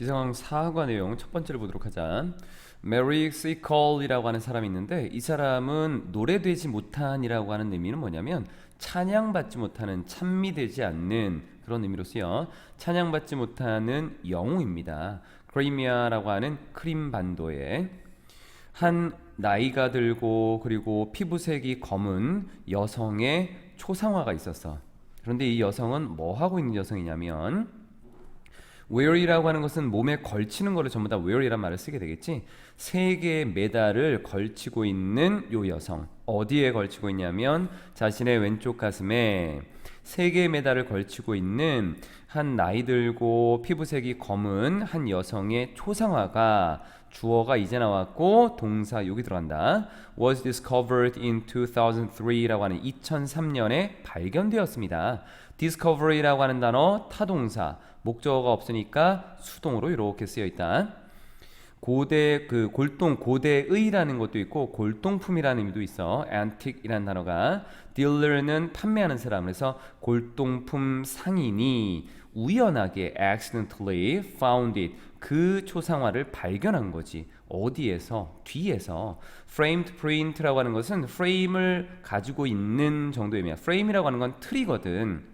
비상항 사과 내용 첫 번째를 보도록 하자. 메리 시컬이라고 하는 사람이 있는데 이 사람은 노래되지 못한이라고 하는 의미는 뭐냐면 찬양받지 못하는, 찬미되지 않는 그런 의미로 쓰여 찬양받지 못하는 영웅입니다. 크리미아라고 하는 크림 반도에 한 나이가 들고 그리고 피부색이 검은 여성의 초상화가 있었어. 그런데 이 여성은 뭐 하고 있는 여성이냐면 wear이라고 하는 것은 몸에 걸치는 거를 전부 다 wear이란 말을 쓰게 되겠지. 세 개의 메달을 걸치고 있는 요 여성, 어디에 걸치고 있냐면 자신의 왼쪽 가슴에 세 개의 메달을 걸치고 있는 한 나이 들고 피부색이 검은 한 여성의 초상화가, 주어가 이제 나왔고 동사 여기 들어간다. was discovered in 2003라고 하는 2003년에 발견되었습니다. discovery라고 하는 단어 타동사, 목적어가 없으니까 수동으로 이렇게 쓰여 있다. 고대 골동, 고대의라는 것도 있고 골동품이라는 의미도 있어. antique이라는 단어가 dealer는 판매하는 사람, 그래서 골동품 상인이 우연하게 accidentally found it, 그 초상화를 발견한 거지. 어디에서? 뒤에서. framed print라고 하는 것은 프레임을 가지고 있는 정도의 의미야. 프레임이라고 하는 건 틀이거든.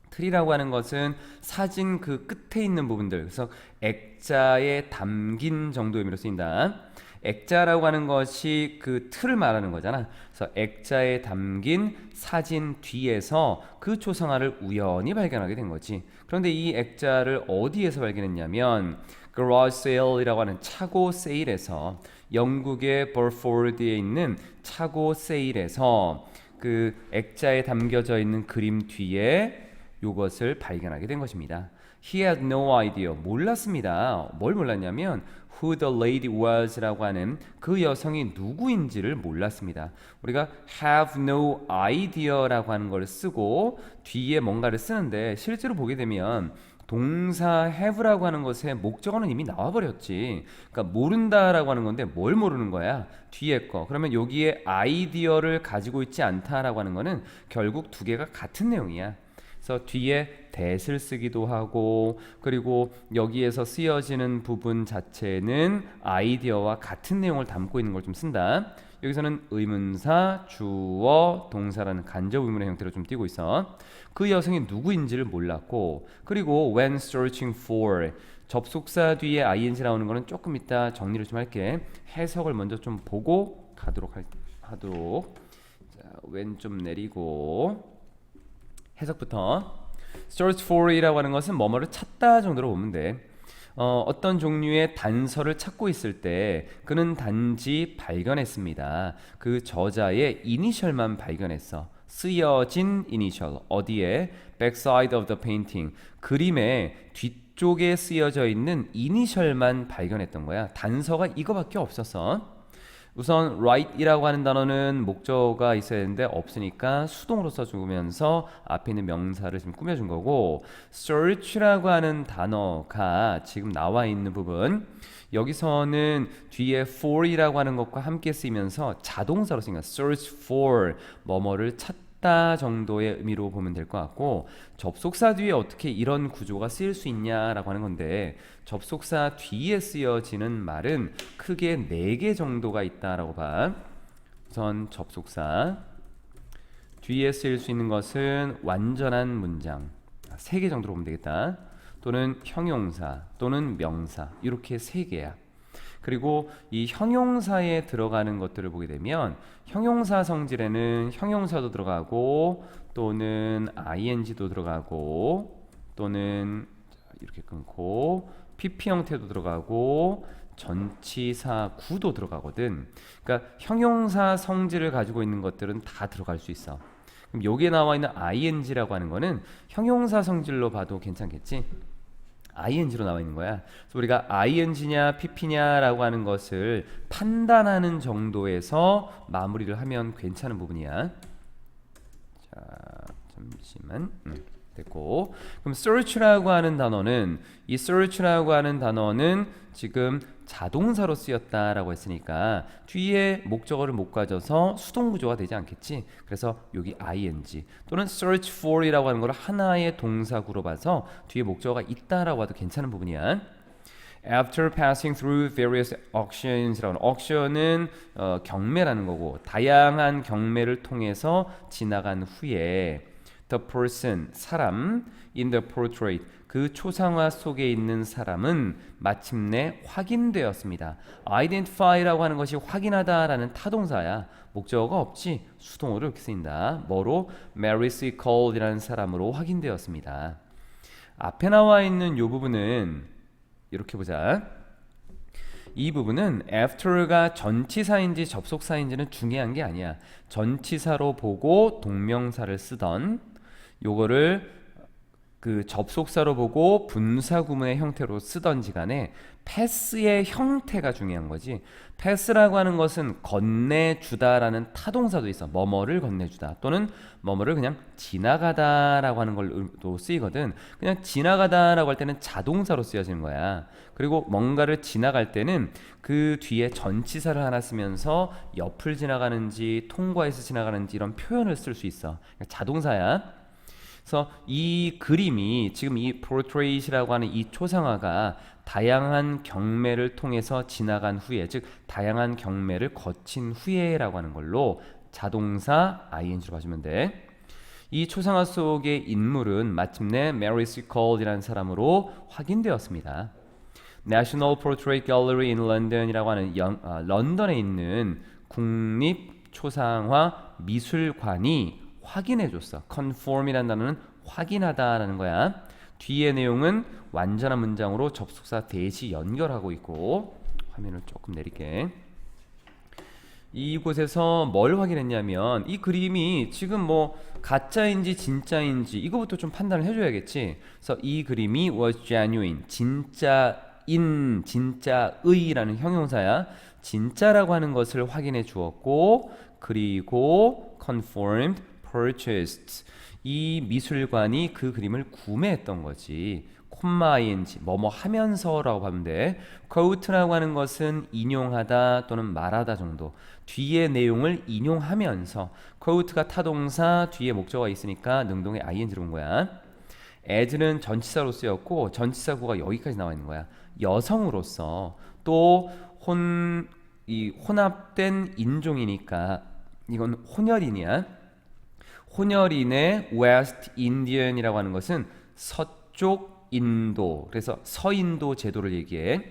틀이라고 하는 것은 사진 그 끝에 있는 부분들, 그래서 액자에 담긴 정도의 의미로 쓰인다. 액자라고 하는 것이 그 틀을 말하는 거잖아. 그래서 액자에 담긴 사진 뒤에서 그 초상화를 우연히 발견하게 된 거지. 그런데 이 액자를 어디에서 발견했냐면 garage sale이라고 하는 차고 세일에서, 영국의 버포드에 있는 차고 세일에서 그 액자에 담겨져 있는 그림 뒤에 요것을 발견하게 된 것입니다. He had no idea. 몰랐습니다. 뭘 몰랐냐면 who the lady was라고 하는 그 여성이 누구인지를 몰랐습니다. 우리가 have no idea라고 하는 걸 쓰고 뒤에 뭔가를 쓰는데 실제로 보게 되면 동사 have라고 하는 것의 목적어는 이미 나와버렸지. 그러니까 모른다라고 하는 건데 뭘 모르는 거야? 뒤에 거. 그러면 여기에 아이디어를 가지고 있지 않다라고 하는 거는 결국 두 개가 같은 내용이야. 그래서 뒤에 that을 쓰기도 하고, 그리고 여기에서 쓰여지는 부분 자체는 아이디어와 같은 내용을 담고 있는 걸 좀 쓴다. 여기서는 의문사, 주어, 동사라는 간접 의문의 형태로 좀 띄고 있어. 그 여성이 누구인지를 몰랐고, 그리고 when searching for, 접속사 뒤에 ing 나오는 거는 조금 이따 정리를 좀 할게. 해석을 먼저 좀 보고 가도록 하도록. 자, when 좀 내리고 해석부터. search for이라고 하는 것은 뭐뭐를 찾다 정도로 보면 돼. 어떤 종류의 단서를 찾고 있을 때 그는 단지 발견했습니다. 그 저자의 이니셜만 발견했어. 쓰여진 이니셜. 어디에? backside of the painting. 그림의 뒤쪽에 쓰여져 있는 이니셜만 발견했던 거야. 단서가 이거밖에 없었어. 우선 write이라고 하는 단어는 목적어가 있어야 되는데 없으니까 수동으로 써주면서 앞에 있는 명사를 지금 꾸며준 거고, search라고 하는 단어가 지금 나와 있는 부분, 여기서는 뒤에 for이라고 하는 것과 함께 쓰이면서 자동사로 쓰인 거야. search for, 뭐뭐를 찾다 정도의 의미로 보면 될 것 같고, 접속사 뒤에 어떻게 이런 구조가 쓰일 수 있냐라고 하는 건데, 접속사 뒤에 쓰여지는 말은 크게 4개 정도가 있다라고 봐. 우선 접속사 뒤에 쓰일 수 있는 것은 완전한 문장 3개 정도로 보면 되겠다. 또는 형용사 또는 명사, 이렇게 3개야. 그리고 이 형용사에 들어가는 것들을 보게 되면 형용사 성질에는 형용사도 들어가고 또는 ing도 들어가고 또는 이렇게 끊고 PP 형태도 들어가고 전치사 구도 들어가거든. 그러니까 형용사 성질을 가지고 있는 것들은 다 들어갈 수 있어. 그럼 여기에 나와 있는 ing라고 하는 거는 형용사 성질로 봐도 괜찮겠지? ing로 나와 있는 거야. 그래서 우리가 ing냐 pp냐라고 하는 것을 판단하는 정도에서 마무리를 하면 괜찮은 부분이야. 자, 잠시만. 됐고, 그럼 search라고 하는 단어는, 이 search라고 하는 단어는 지금 자동사로 쓰였다라고 했으니까 뒤에 목적어를 못 가져서 수동 구조가 되지 않겠지. 그래서 여기 ing 또는 search for이라고 하는 걸 하나의 동사구로 봐서 뒤에 목적어가 있다라고 해도 괜찮은 부분이야. After passing through various auctions라고 하는 auction은 경매라는 거고 다양한 경매를 통해서 지나간 후에 the person 사람 in the portrait 그 초상화 속에 있는 사람은 마침내 확인되었습니다. identify라고 하는 것이 확인하다라는 타동사야. 목적어가 없지 수동어로 이렇게 쓰인다. 뭐로? Mary C. Cole이라는 사람으로 확인되었습니다. 앞에 나와 있는 이 부분은 이렇게 보자. 이 부분은 after가 전치사인지 접속사인지는 중요한 게 아니야. 전치사로 보고 동명사를 쓰던 요거를 그 접속사로 보고 분사 구문의 형태로 쓰던지 간에 패스의 형태가 중요한 거지. 패스라고 하는 것은 건네주다라는 타동사도 있어. 뭐뭐를 건네주다 또는 뭐뭐를 그냥 지나가다라고 하는 걸로 쓰이거든. 그냥 지나가다라고 할 때는 자동사로 쓰여지는 거야. 그리고 뭔가를 지나갈 때는 그 뒤에 전치사를 하나 쓰면서 옆을 지나가는지 통과해서 지나가는지 이런 표현을 쓸 수 있어. 그러니까 자동사야. 그래서 이 그림이 지금 이 portrait이라고 하는 이 초상화가 다양한 경매를 통해서 지나간 후에, 즉 다양한 경매를 거친 후에라고 하는 걸로 자동사 ing로 봐주면 돼. 이 초상화 속의 인물은 마침내 Mary C. Cole이라는 사람으로 확인되었습니다. National Portrait Gallery in London이라고 하는 런던에 있는 국립 초상화 미술관이 확인해줬어. conform이라는 단어는 확인하다라는 거야. 뒤의 내용은 완전한 문장으로 접속사 대시 연결하고 있고 화면을 조금 내릴게. 이곳에서 뭘 확인했냐면 이 그림이 지금 뭐 가짜인지 진짜인지 이거부터 좀 판단을 해줘야겠지. 그래서 이 그림이 was genuine, 진짜인, 진짜의라는 형용사야. 진짜라고 하는 것을 확인해 주었고 그리고 conformed, purchased 이 미술관이 그 그림을 구매했던 거지. 콤마 ing 뭐뭐 하면서라고 하면 돼. quote라고 하는 것은 인용하다 또는 말하다 정도. 뒤에 내용을 인용하면서 quote가 타동사 뒤에 목적어가 있으니까 능동의 ing로 온 거야. as는 전치사로 쓰였고 전치사 구가 여기까지 나와 있는 거야. 여성으로서 또 혼합된 인종이니까 이건 혼혈인이야. 혼혈인의 West Indian이라고 하는 것은 서쪽 인도, 그래서 서인도 제도를 얘기해.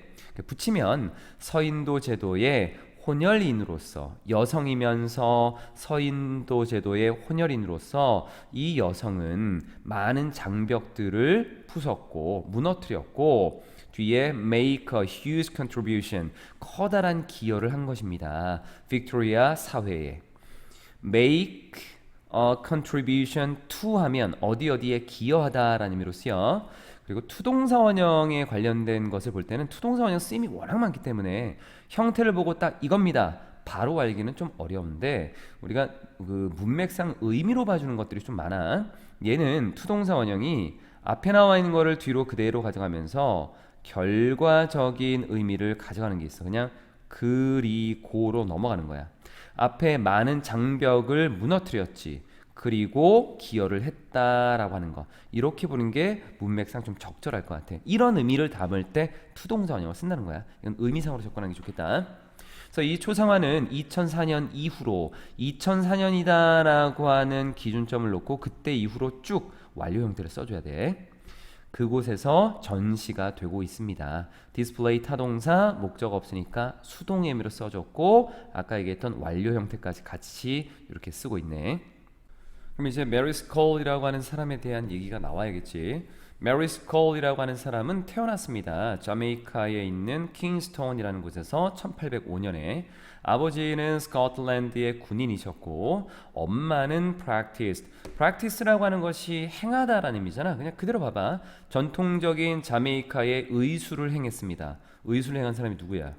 붙이면 서인도 제도의 혼혈인으로서 여성이면서 서인도 제도의 혼혈인으로서 이 여성은 많은 장벽들을 부쉈고 무너뜨렸고 뒤에 make a huge contribution 커다란 기여를 한 것입니다. 빅토리아 사회에. make a contribution to 하면 어디에 기여하다라는 의미로 쓰여. 그리고 투동사 원형에 관련된 것을 볼 때는 투동사 원형 쓰임이 워낙 많기 때문에 형태를 보고 딱 이겁니다 바로 알기는 좀 어려운데 우리가 그 문맥상 의미로 봐주는 것들이 좀 많아. 얘는 투동사 원형이 앞에 나와 있는 거를 뒤로 그대로 가져가면서 결과적인 의미를 가져가는 게 있어. 그냥 그리고로 넘어가는 거야. 앞에 많은 장벽을 무너뜨렸지. 그리고 기여를 했다라고 하는 거. 이렇게 보는 게 문맥상 좀 적절할 것 같아. 이런 의미를 담을 때 투동사 원형을 쓴다는 거야. 이건 의미상으로 접근하는 게 좋겠다. 그래서 이 초상화는 2004년 이후로 2004년이다라고 하는 기준점을 놓고 그때 이후로 쭉 완료 형태를 써줘야 돼. 그곳에서 전시가 되고 있습니다. 디스플레이 타동사 목적 없으니까 수동의 의미로 써줬고 아까 얘기했던 완료 형태까지 같이 이렇게 쓰고 있네. 그럼 이제 메리 스콜이라고 하는 사람에 대한 얘기가 나와야겠지. 메리 스콜이라고 하는 사람은 태어났습니다. 자메이카에 있는 킹스톤이라는 곳에서 1805년에 아버지는 스코틀랜드의 군인이셨고 엄마는 practice라고 하는 것이 행하다라는 의미잖아. 그냥 그대로 봐봐. 전통적인 자메이카의 의술을 행했습니다. 의술을 행한 사람이 누구야?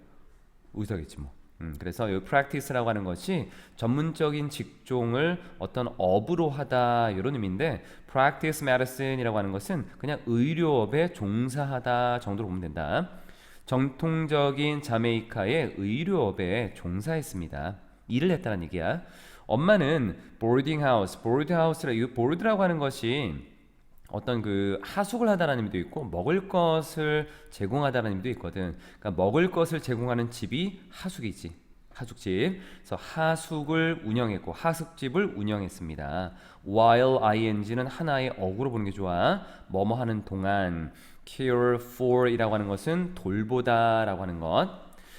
의사겠지 뭐. 그래서 이 practice라고 하는 것이 전문적인 직종을 어떤 업으로 하다 이런 의미인데 practice medicine이라고 하는 것은 그냥 의료업에 종사하다 정도로 보면 된다. 정통적인 자메이카의 의료업에 종사했습니다. 일을 했다는 얘기야. 엄마는 boarding house라고 이 board라고 하는 것이 어떤 그 하숙을 하다라는 의미도 있고 먹을 것을 제공하다라는 의미도 있거든. 그러니까 먹을 것을 제공하는 집이 하숙이지. 하숙집. 그래서 하숙을 운영했고 하숙집을 운영했습니다. while ing는 하나의 어구로 보는 게 좋아. 뭐뭐 하는 동안. care for이라고 하는 것은 돌보다라고 하는 것.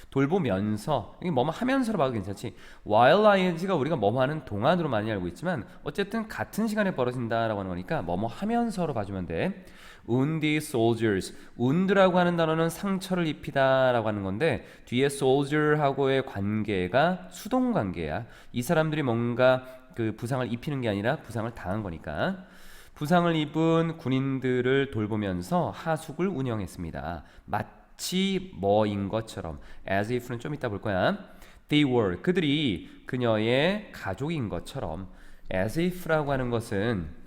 돌보면서 이게 뭐뭐 하면서로 봐도 괜찮지. while ing가 우리가 뭐뭐 하는 동안으로 많이 알고 있지만 어쨌든 같은 시간에 벌어진다라고 하는 거니까 뭐뭐 하면서로 봐주면 돼. wounded soldiers. wound라고 하는 단어는 상처를 입히다라고 하는 건데 뒤에 soldier하고의 관계가 수동 관계야. 이 사람들이 뭔가 그 부상을 입히는 게 아니라 부상을 당한 거니까. 부상을 입은 군인들을 돌보면서 하숙을 운영했습니다. 마치 뭐인 것처럼. as if는 좀 이따 볼 거야. they were. 그들이 그녀의 가족인 것처럼. as if라고 하는 것은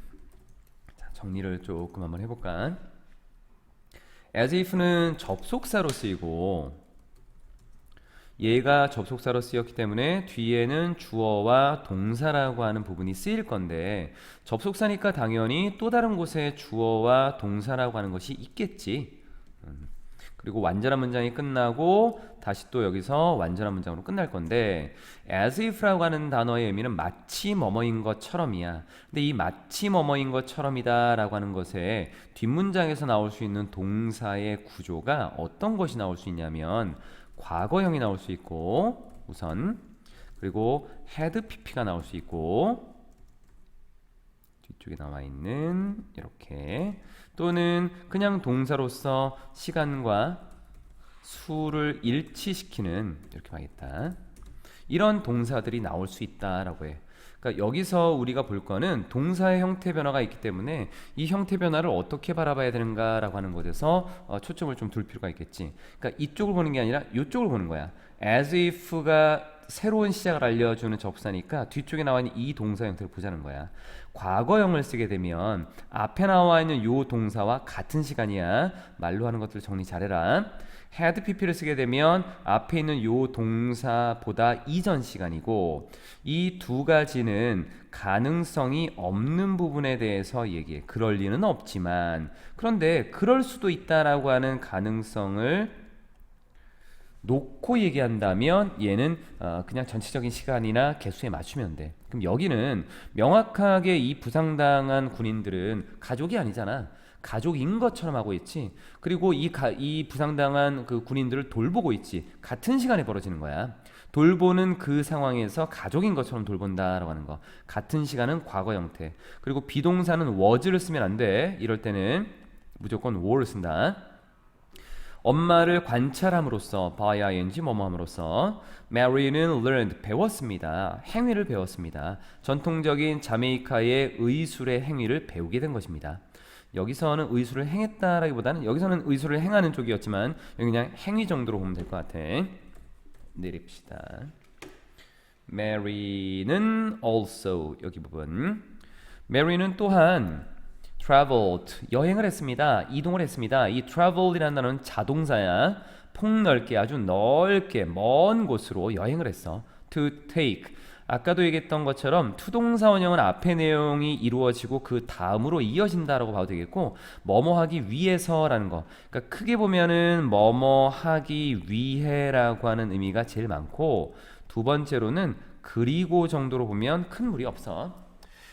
정리를 조금 한번 해볼까. as if는 접속사로 쓰이고 얘가 접속사로 쓰였기 때문에 뒤에는 주어와 동사라고 하는 부분이 쓰일 건데 접속사니까 당연히 또 다른 곳에 주어와 동사라고 하는 것이 있겠지. 그리고 완전한 문장이 끝나고 다시 또 여기서 완전한 문장으로 끝날 건데 as if라고 하는 단어의 의미는 마치 뭐뭐인 것처럼이야. 근데 이 마치 뭐뭐인 것처럼이다 라고 하는 것에 뒷문장에서 나올 수 있는 동사의 구조가 어떤 것이 나올 수 있냐면 과거형이 나올 수 있고 우선 그리고 had pp가 나올 수 있고 뒤쪽에 나와 있는 이렇게 또는 그냥 동사로서 시간과 수를 일치시키는 이렇게 하겠다. 이런 동사들이 나올 수 있다라고 해. 그러니까 여기서 우리가 볼 거는 동사의 형태 변화가 있기 때문에 이 형태 변화를 어떻게 바라봐야 되는가라고 하는 것에서 초점을 좀 둘 필요가 있겠지. 그러니까 이쪽을 보는 게 아니라 이쪽을 보는 거야. as if가 새로운 시작을 알려주는 접사니까 뒤쪽에 나와 있는 이 동사 형태를 보자는 거야. 과거형을 쓰게 되면 앞에 나와 있는 요 동사와 같은 시간이야. 말로 하는 것들 정리 잘해라. had pp를 쓰게 되면 앞에 있는 요 동사보다 이전 시간이고 이 두 가지는 가능성이 없는 부분에 대해서 얘기해. 그럴 리는 없지만 그런데 그럴 수도 있다라고 하는 가능성을 놓고 얘기한다면 얘는 그냥 전체적인 시간이나 개수에 맞추면 돼. 그럼 여기는 명확하게 이 부상당한 군인들은 가족이 아니잖아. 가족인 것처럼 하고 있지. 그리고 이 부상당한 그 군인들을 돌보고 있지. 같은 시간에 벌어지는 거야. 돌보는 그 상황에서 가족인 것처럼 돌본다라고 하는 거. 같은 시간은 과거 형태. 그리고 비동사는 was를 쓰면 안 돼. 이럴 때는 무조건 were를 쓴다. 엄마를 관찰함으로써 by ing 뭐뭐함으로써 Mary는 learned 배웠습니다. 행위를 배웠습니다. 전통적인 자메이카의 의술의 행위를 배우게 된 것입니다. 여기서는 의술을 행했다라기보다는 여기서는 의술을 행하는 쪽이었지만 여기 그냥 행위 정도로 보면 될 것 같아. 내립시다. Mary는 also 여기 부분. Mary는 또한 traveled 여행을 했습니다. 이동을 했습니다. 이 travel이라는 단어는 자동사야. 폭넓게 아주 넓게 먼 곳으로 여행을 했어. to take 아까도 얘기했던 것처럼 투동사 원형은 앞에 내용이 이루어지고 그 다음으로 이어진다라고 봐도 되겠고 뭐뭐 하기 위해서라는 거. 그러니까 크게 보면은 뭐뭐 하기 위해라고 하는 의미가 제일 많고 두 번째로는 그리고 정도로 보면 큰 무리 없어.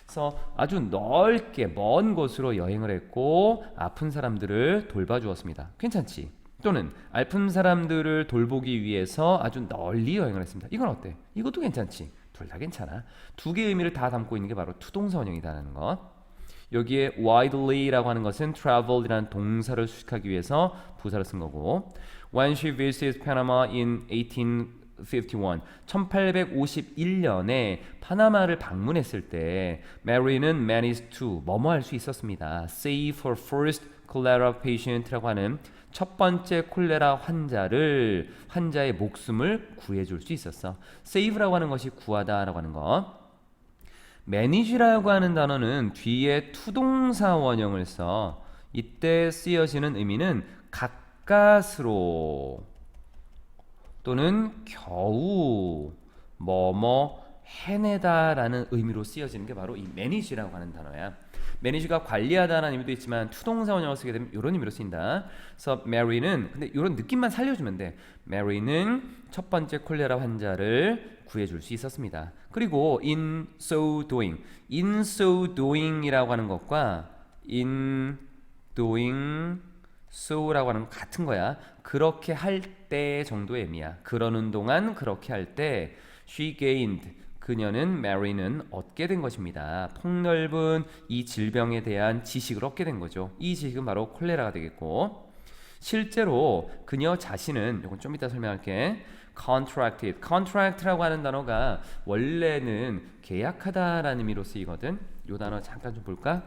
그래서 아주 넓게 먼 곳으로 여행을 했고 아픈 사람들을 돌봐주었습니다. 괜찮지? 또는 아픈 사람들을 돌보기 위해서 아주 널리 여행을 했습니다. 이건 어때? 이것도 괜찮지? 둘 다 괜찮아. 두 개의 의미를 다 담고 있는 게 바로 투동사 원형이라는 것. 여기에 widely라고 하는 것은 travel이라는 동사를 수식하기 위해서 부사를 쓴 거고 When she visited Panama in 1851 1851년에 파나마를 방문했을 때 Mary는 managed to 뭐뭐 할 수 있었습니다. Save her first cholera patient라고 하는 첫 번째 콜레라 환자의 목숨을 구해줄 수 있었어. save라고 하는 것이 구하다라고 하는 거. manage라고 하는 단어는 뒤에 투동사 원형을 써. 이때 쓰여지는 의미는 가까스로 또는 겨우 뭐뭐 해내다라는 의미로 쓰여지는 게 바로 이 manage라고 하는 단어야. manage가 관리하다라는 의미도 있지만 투동사 원형을 쓰게 되면 이런 의미로 쓰인다. 그래서 Mary는 근데 이런 느낌만 살려주면 돼. Mary는 첫 번째 콜레라 환자를 구해줄 수 있었습니다. 그리고 in so doing이라고 하는 것과 in doing so라고 하는 건 같은 거야. 그렇게 할 때 정도의 의미야. 그러는 동안 그렇게 할 때 she gained 그녀는 Mary는 얻게 된 것입니다. 폭넓은 이 질병에 대한 지식을 얻게 된 거죠. 이 지식은 바로 콜레라가 되겠고 실제로 그녀 자신은 이건 좀 이따 설명할게. contract라고 하는 단어가 원래는 계약하다라는 의미로 쓰이거든. 이 단어 잠깐 좀 볼까?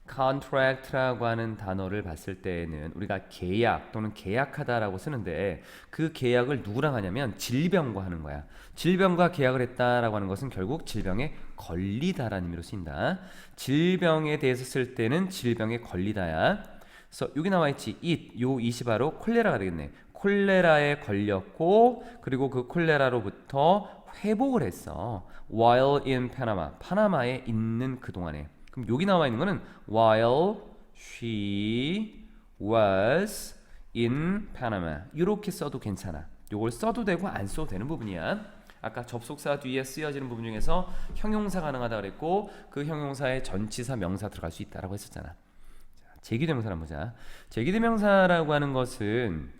contract라고 하는 단어를 봤을 때에는 우리가 계약 또는 계약하다라고 쓰는데 그 계약을 누구랑 하냐면 질병과 하는 거야. 질병과 계약을 했다라고 하는 것은 결국 질병에 걸리다라는 의미로 쓰인다. 질병에 대해서 쓸 때는 질병에 걸리다야. 그래서 여기 나와 있지. 요 it이 바로 콜레라가 되겠네. 콜레라에 걸렸고 그리고 그 콜레라로부터 회복을 했어. while in Panama. 파나마에 있는 그동안에. 그럼 여기 나와 있는 거는 while she was in Panama 이렇게 써도 괜찮아. 이걸 써도 되고 안 써도 되는 부분이야. 아까 접속사 뒤에 쓰여지는 부분 중에서 형용사 가능하다 그랬고 그 형용사에 전치사 명사 들어갈 수 있다라고 했었잖아. 제기대명사 한번 보자. 제기대명사라고 하는 것은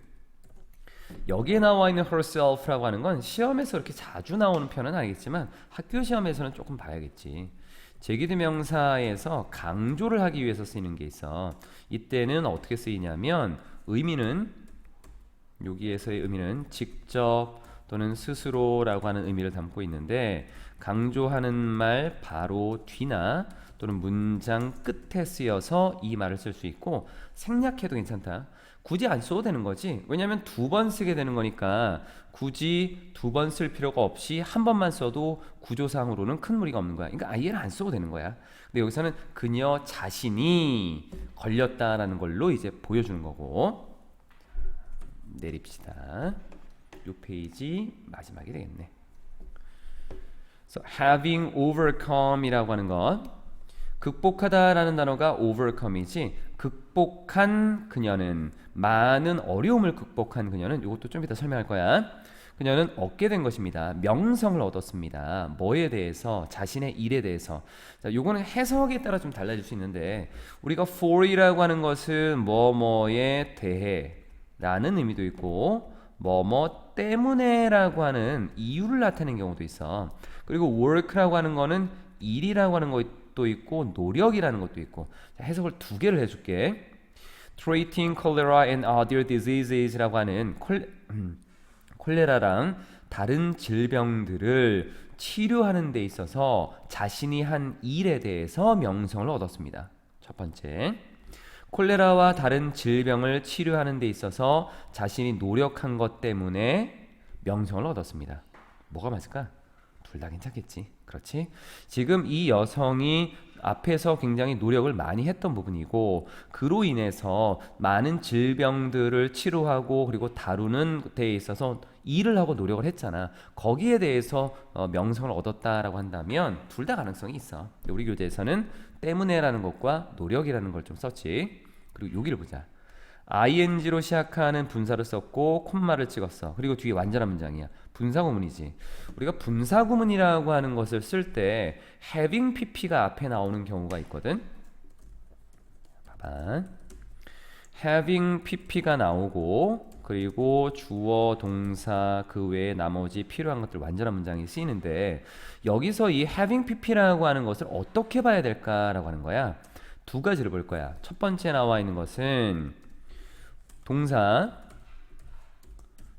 여기에 나와 있는 herself라고 하는 건 시험에서 그렇게 자주 나오는 편은 아니겠지만 학교 시험에서는 조금 봐야겠지. 제기대명사에서 강조를 하기 위해서 쓰이는 게 있어. 이때는 어떻게 쓰이냐면 의미는 여기에서의 의미는 직접 또는 스스로라고 하는 의미를 담고 있는데 강조하는 말 바로 뒤나 또는 문장 끝에 쓰여서 이 말을 쓸 수 있고 생략해도 괜찮다. 굳이 안 써도 되는 거지. 왜냐하면 두 번 쓰게 되는 거니까 굳이 두 번 쓸 필요가 없이 한 번만 써도 구조상으로는 큰 무리가 없는 거야. 그러니까 아예 안 써도 되는 거야. 근데 여기서는 그녀 자신이 걸렸다라는 걸로 이제 보여주는 거고. 내립시다. 요 페이지 마지막이 되겠네. So, having overcome이라고 하는 것, 극복하다라는 단어가 overcome이지 극복한 그녀는 많은 어려움을 극복한 그녀는 이것도 좀 이따 설명할 거야. 그녀는 얻게 된 것입니다. 명성을 얻었습니다. 뭐에 대해서? 자신의 일에 대해서. 자, 요거는 해석에 따라 좀 달라질 수 있는데 우리가 for이라고 하는 것은 뭐뭐에 대해 라는 의미도 있고 뭐뭐 때문에라고 하는 이유를 나타내는 경우도 있어. 그리고 work라고 하는 거는 일이라고 하는 것도 있고 노력이라는 것도 있고. 자, 해석을 두 개를 해줄게. Treating cholera and other diseases라고 하는 콜레라랑 다른 질병들을 치료하는 데 있어서 자신이 한 일에 대해서 명성을 얻었습니다. 첫 번째, 콜레라와 다른 질병을 치료하는 데 있어서 자신이 노력한 것 때문에 명성을 얻었습니다. 뭐가 맞을까? 둘 다 괜찮겠지. 그렇지? 지금 이 여성이 앞에서 굉장히 노력을 많이 했던 부분이고 그로 인해서 많은 질병들을 치료하고 그리고 다루는 데 있어서 일을 하고 노력을 했잖아. 거기에 대해서 명성을 얻었다라고 한다면 둘 다 가능성이 있어. 우리 교재에서는 때문에라는 것과 노력이라는 걸 좀 썼지. 그리고 여기를 보자. ing로 시작하는 분사를 썼고 콤마를 찍었어. 그리고 뒤에 완전한 문장이야. 분사구문이지. 우리가 분사구문이라고 하는 것을 쓸 때 having pp가 앞에 나오는 경우가 있거든. 봐봐. having pp가 나오고 그리고 주어, 동사 그 외에 나머지 필요한 것들 완전한 문장이 쓰이는데 여기서 이 having pp라고 하는 것을 어떻게 봐야 될까라고 하는 거야. 두 가지를 볼 거야. 첫 번째 나와 있는 것은 동사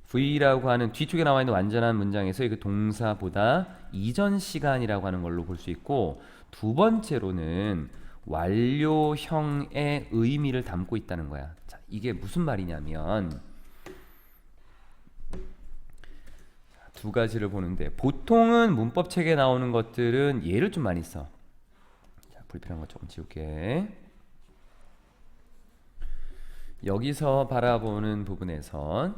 V라고 하는 뒤쪽에 나와 있는 완전한 문장에서 그 동사보다 이전 시간이라고 하는 걸로 볼 수 있고 두 번째로는 완료형의 의미를 담고 있다는 거야. 자, 이게 무슨 말이냐면 두 가지를 보는데 보통은 문법책에 나오는 것들은 예를 좀 많이 써. 자, 불필요한 거 조금 지울게. 여기서 바라보는 부분에선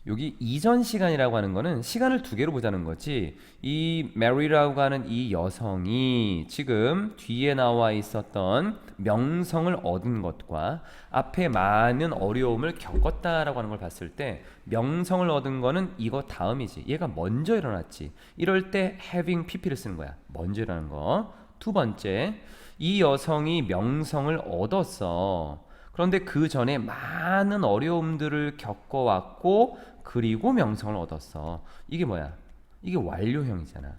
여기 이전 시간이라고 하는 거는 시간을 두 개로 보자는 거지. 이 Mary라고 하는 이 여성이 지금 뒤에 나와 있었던 명성을 얻은 것과 앞에 많은 어려움을 겪었다라고 하는 걸 봤을 때 명성을 얻은 거는 이거 다음이지. 얘가 먼저 일어났지. 이럴 때 having pp를 쓰는 거야. 먼저 일어나는 거. 두 번째, 이 여성이 명성을 얻었어. 그런데 그 전에 많은 어려움들을 겪어왔고 그리고 명성을 얻었어. 이게 뭐야? 이게 완료형이잖아.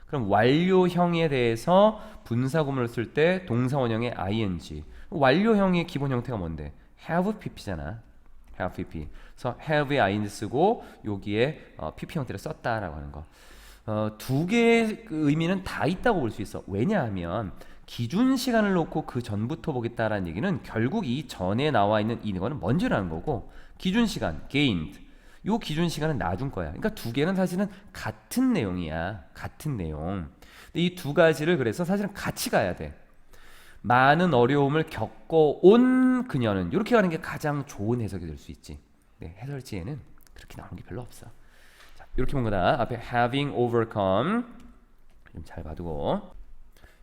그럼 완료형에 대해서 분사구문을 쓸 때 동사원형의 ing. 완료형의 기본 형태가 뭔데? have pp잖아. have pp. 그래서 have의 ing 쓰고 여기에 pp 형태를 썼다라고 하는 거. 두 개의 그 의미는 다 있다고 볼 수 있어. 왜냐하면 기준 시간을 놓고 그 전부터 보겠다라는 얘기는 결국 이 전에 나와 있는 이거는 먼저라는 거고 기준 시간 gained 요 기준 시간은 나중 거야. 그러니까 두 개는 사실은 같은 내용이야. 같은 내용. 근데 이 두 가지를 그래서 사실은 같이 가야 돼. 많은 어려움을 겪어온 그녀는 이렇게 가는 게 가장 좋은 해석이 될 수 있지. 네, 해설지에는 그렇게 나오는 게 별로 없어. 자, 이렇게 본 거다. 앞에 having overcome 좀 잘 봐두고.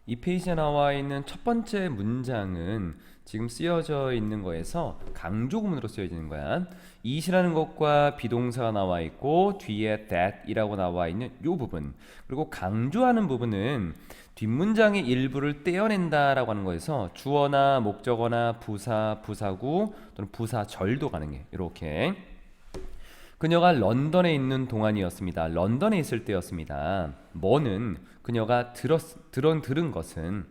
이 페이지에 나와 있는 첫 번째 문장은 지금 쓰여져 있는 거에서 강조구문으로 쓰여지는 거야. it이라는 것과 비동사가 나와 있고 뒤에 that이라고 나와 있는 이 부분, 그리고 강조하는 부분은 뒷문장의 일부를 떼어낸다라고 하는 거에서 주어나 목적어나 부사, 부사구 또는 부사절도 가능해. 이렇게 그녀가 런던에 있는 동안이었습니다. 런던에 있을 때였습니다. 뭐는 그녀가 들은 것은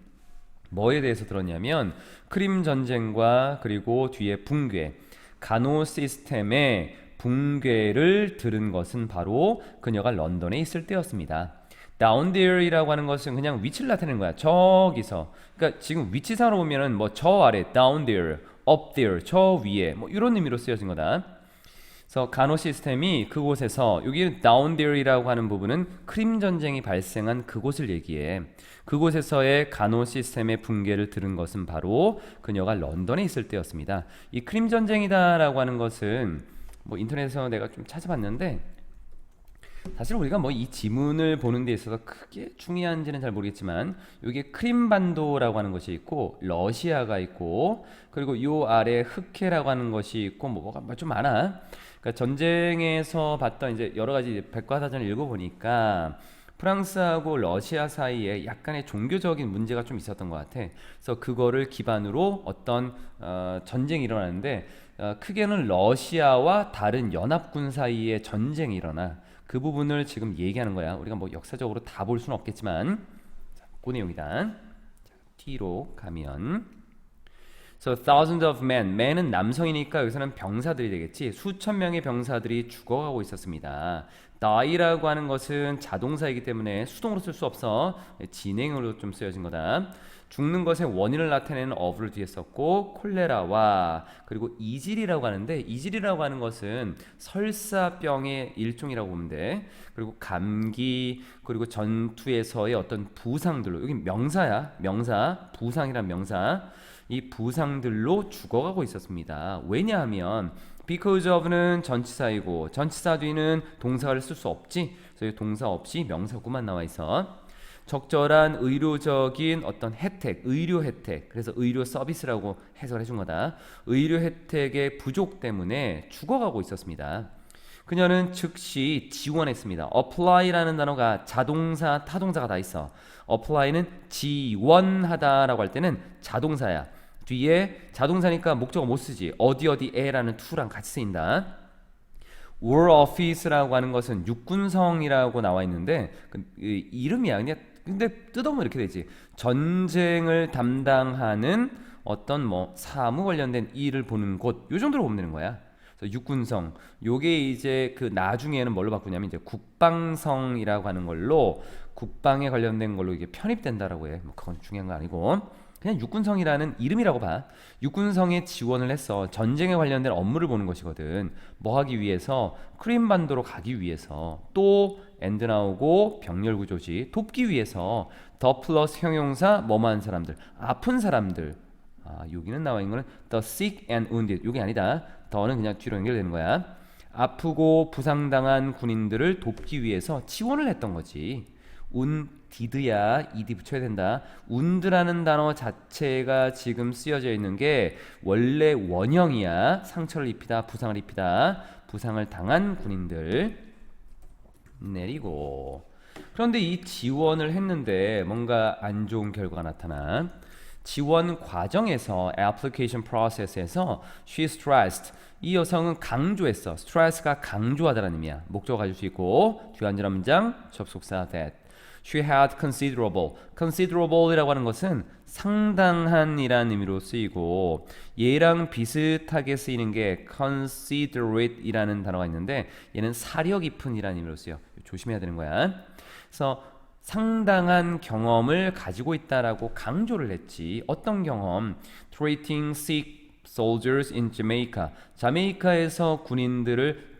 뭐에 대해서 들었냐면 크림 전쟁과 그리고 뒤에 붕괴, 간호 시스템의 붕괴를 들은 것은 바로 그녀가 런던에 있을 때였습니다. down there이라고 하는 것은 그냥 위치를 나타내는 거야. 저기서. 그러니까 지금 위치상으로 보면은 뭐 저 아래, down there, up there, 저 위에 뭐 이런 의미로 쓰여진 거다. 그래서 간호 시스템이 그곳에서 여기 down there이라고 하는 부분은 크림 전쟁이 발생한 그곳을 얘기해. 그곳에서의 간호 시스템의 붕괴를 들은 것은 바로 그녀가 런던에 있을 때였습니다. 이 크림 전쟁이다라고 하는 것은 뭐 인터넷에서 내가 좀 찾아봤는데 사실 우리가 뭐 이 지문을 보는 데 있어서 크게 중요한지는 잘 모르겠지만 여기에 크림반도라고 하는 것이 있고 러시아가 있고 그리고 요 아래 흑해라고 하는 것이 있고 뭐가 좀 많아. 그러니까 전쟁에서 봤던 이제 여러 가지 백과사전을 읽어보니까 프랑스하고 러시아 사이에 약간의 종교적인 문제가 좀 있었던 것 같아. 그래서 그거를 기반으로 어떤 전쟁이 일어나는데 크게는 러시아와 다른 연합군 사이에 전쟁이 일어나. 그 부분을 지금 얘기하는 거야. 우리가 뭐 역사적으로 다 볼 수는 없겠지만 그 내용이다. T로 가면 So thousands of men. men은 남성이니까 여기서는 병사들이 되겠지. 수천 명의 병사들이 죽어가고 있었습니다. die라고 하는 것은 자동사이기 때문에 수동으로 쓸 수 없어. 진행으로 좀 쓰여진 거다. 죽는 것의 원인을 나타내는 of를 뒤에 썼고 콜레라와 그리고 이질이라고 하는데 이질이라고 하는 것은 설사병의 일종이라고 보면 돼. 그리고 감기 그리고 전투에서의 어떤 부상들로 여기 명사야. 명사 부상이란 명사. 이 부상들로 죽어가고 있었습니다. 왜냐하면 because of는 전치사이고 전치사 뒤는 동사를 쓸 수 없지. 그래서 동사 없이 명사구만 나와 있어. 적절한 의료적인 어떤 혜택, 의료 혜택, 그래서 의료 서비스라고 해석해 준 거다. 의료 혜택의 부족 때문에 죽어가고 있었습니다. 그녀는 즉시 지원했습니다. apply라는 단어가 자동사, 타동사가 다 있어. apply는 지원하다라고 할 때는 자동사야. 뒤에 자동사니까 목적어 못 쓰지. 어디에라는 to랑 같이 쓰인다. war office라고 하는 것은 육군성이라고 나와 있는데 이름이야. 근데 뜯어보면 이렇게 되지. 전쟁을 담당하는 어떤 뭐 사무 관련된 일을 보는 곳, 요 정도로 보면 되는 거야. 그래서 육군성. 요게 이제 그 나중에는 뭘로 바꾸냐면 이제 국방성이라고 하는 걸로 국방에 관련된 걸로 이게 편입된다라고 해. 뭐 그건 중요한 거 아니고. 그냥 육군성이라는 이름이라고 봐. 육군성에 지원을 했어. 전쟁에 관련된 업무를 보는 것이거든. 뭐 하기 위해서? 크림반도로 가기 위해서. 또 and 나오고 병렬 구조지. 돕기 위해서. 더 플러스 형용사 뭐뭐한 사람들. 아픈 사람들. 여기는 나와 있는 거는 the sick and wounded. 이게 아니다. 더는 그냥 뒤로 연결되는 거야. 아프고 부상당한 군인들을 돕기 위해서 지원을 했던 거지. 디드야 이디 붙여야 된다. 운드라는 단어 자체가 지금 쓰여져 있는 게 원래 원형이야. 상처를 입히다, 부상을 입히다. 부상을 당한 군인들 내리고. 그런데 이 지원을 했는데 뭔가 안 좋은 결과가 나타나. 지원 과정에서 application process에서 she stressed 이 여성은 강조했어. stress가 강조하다라는 의미야. 목적어 가질 수 있고 뒤에 앉은 문장 접속사 that she had considerable이라고 하는 것은 상당한 이라는 의미로 쓰이고 얘랑 비슷하게 쓰이는 게 considerate이라는 단어가 있는데 얘는 사려 깊은 이라는 의미로 쓰여. 조심해야 되는 거야. 그래서 상당한 경험을 가지고 있다라고 강조를 했지. 어떤 경험? Treating sick soldiers in Jamaica. 자메이카에서 군인들을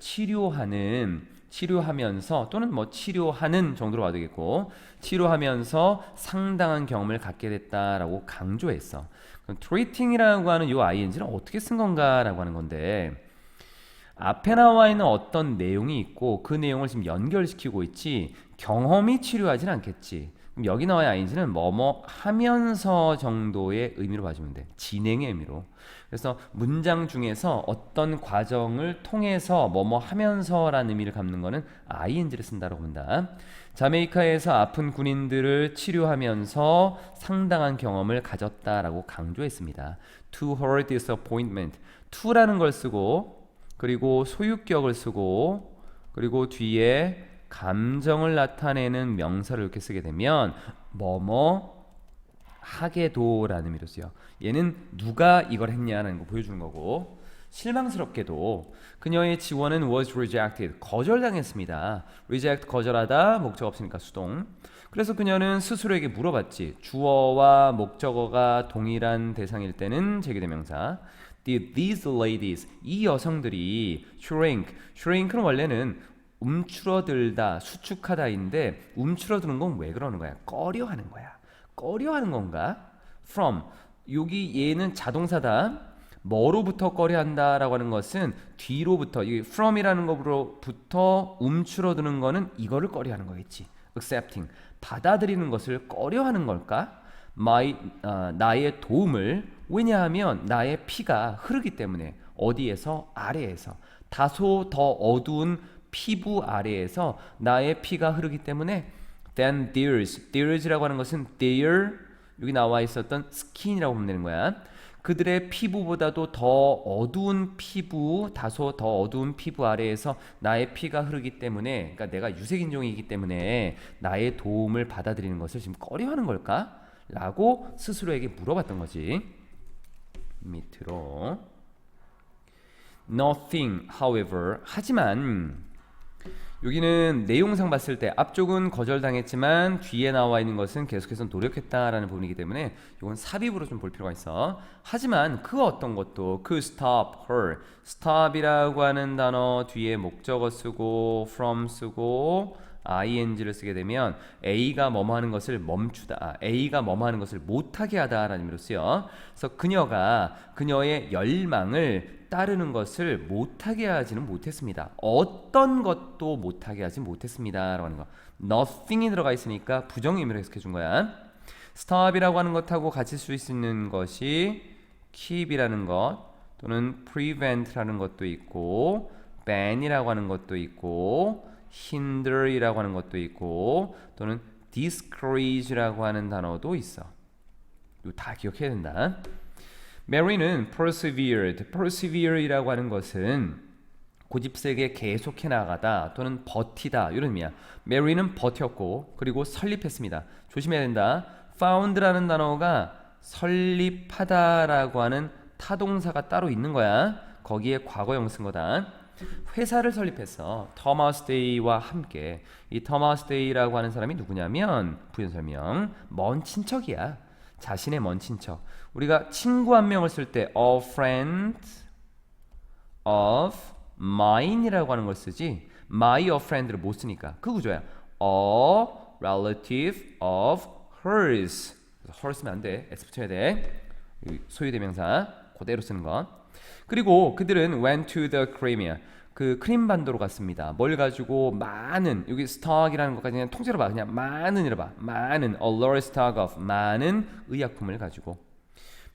치료하면서 또는 뭐 치료하는 정도로 봐도 되겠고 치료하면서 상당한 경험을 갖게 됐다라고 강조했어. 그럼 treating이라고 하는 이 ing는 어떻게 쓴 건가라고 하는 건데 앞에 나와 있는 어떤 내용이 있고 그 내용을 지금 연결시키고 있지 경험이 치료하진 않겠지. 그럼 여기 나와 있는 ing는 뭐뭐 하면서 정도의 의미로 봐주면 돼. 진행의 의미로. 그래서 문장 중에서 어떤 과정을 통해서 뭐뭐 하면서라는 의미를 갖는 거는 ing를 쓴다고 본다. 자메이카에서 아픈 군인들을 치료하면서 상당한 경험을 가졌다라고 강조했습니다. To her disappointment. to라는 걸 쓰고 그리고 소유격을 쓰고 그리고 뒤에 감정을 나타내는 명사를 이렇게 쓰게 되면 뭐뭐 하게도라는 의미로 쓰여. 얘는 누가 이걸 했냐는 거 보여주는 거고 실망스럽게도 그녀의 지원은 was rejected. 거절당했습니다. reject 거절하다 목적 없으니까 수동. 그래서 그녀는 스스로에게 물어봤지. 주어와 목적어가 동일한 대상일 때는 제기대명사. Did these ladies 이 여성들이 shrink는 원래는 움츠러들다, 수축하다인데 움츠러드는 건 왜 그러는 거야? 꺼려하는 거야. 꺼려하는 건가? From 여기 얘는 자동사다. 뭐로부터 꺼려한다라고 하는 것은 뒤로부터 이 from이라는 것으로부터 움츠러드는 거는 이거를 꺼려하는 거겠지. accepting 받아들이는 것을 꺼려하는 걸까? 나의 도움을 왜냐하면 나의 피가 흐르기 때문에 어디에서? 아래에서 다소 더 어두운 피부 아래에서 나의 피가 흐르기 때문에 than theirs라고 하는 것은 their 여기 나와 있었던 skin이라고 보면 되는 거야. 그들의 피부보다도 더 어두운 피부, 다소 더 어두운 피부 아래에서 나의 피가 흐르기 때문에 그러니까 내가 유색인종이기 때문에 나의 도움을 받아들이는 것을 지금 꺼려하는 걸까? 라고 스스로에게 물어봤던 거지. 밑으로 Nothing, however 하지만 여기는 내용상 봤을 때 앞쪽은 거절당했지만 뒤에 나와 있는 것은 계속해서 노력했다라는 부분이기 때문에 이건 삽입으로 좀 볼 필요가 있어. 하지만 그 어떤 것도 그 stop her, stop이라고 하는 단어 뒤에 목적어 쓰고 from 쓰고 ing를 쓰게 되면 A가 뭐뭐 하는 것을 멈추다, A가 뭐뭐 하는 것을 못하게 하다라는 의미로 쓰여. 그래서 그녀가 그녀의 열망을 따르는 것을 못하게 하지는 못했습니다. 어떤 것도 못하게 하지 못했습니다 라고 하는 거. nothing이 들어가 있으니까 부정 의미로 해석해 준 거야. stop이라고 하는 것하고 같이 쓸 수 있는 것이 keep이라는 것 또는 prevent라는 것도 있고 ban이라고 하는 것도 있고 hinder이라고 하는 것도 있고 또는 discourage라고 하는 단어도 있어. 이거 다 기억해야 된다. Mary는 persevere이라고 하는 것은 고집세게 계속해 나가다 또는 버티다 이런 의미야. Mary는 버텼고 그리고 설립했습니다. 조심해야 된다. found라는 단어가 설립하다라고 하는 타동사가 따로 있는 거야. 거기에 과거형 쓴 거다. 회사를 설립했어. 토마스 데이와 함께. 이 토마스 데이라고 하는 사람이 누구냐면 부연설명 먼 친척이야. 자신의 먼 친척. 우리가 친구 한 명을 쓸 때 a friend of mine이라고 하는 걸 쓰지 my a friend를 못 쓰니까 그 구조야. a relative of hers. her 쓰면 안 돼. s 붙여야 돼. 소유대명사 그대로 쓰는 거. 그리고 그들은 went to the Crimea. 그 크림 반도로 갔습니다. 뭘 가지고 많은 여기 stock이라는 것까지 그냥 통째로 봐. 그냥 많은이라 봐. 많은 a large stock of 많은 의약품을 가지고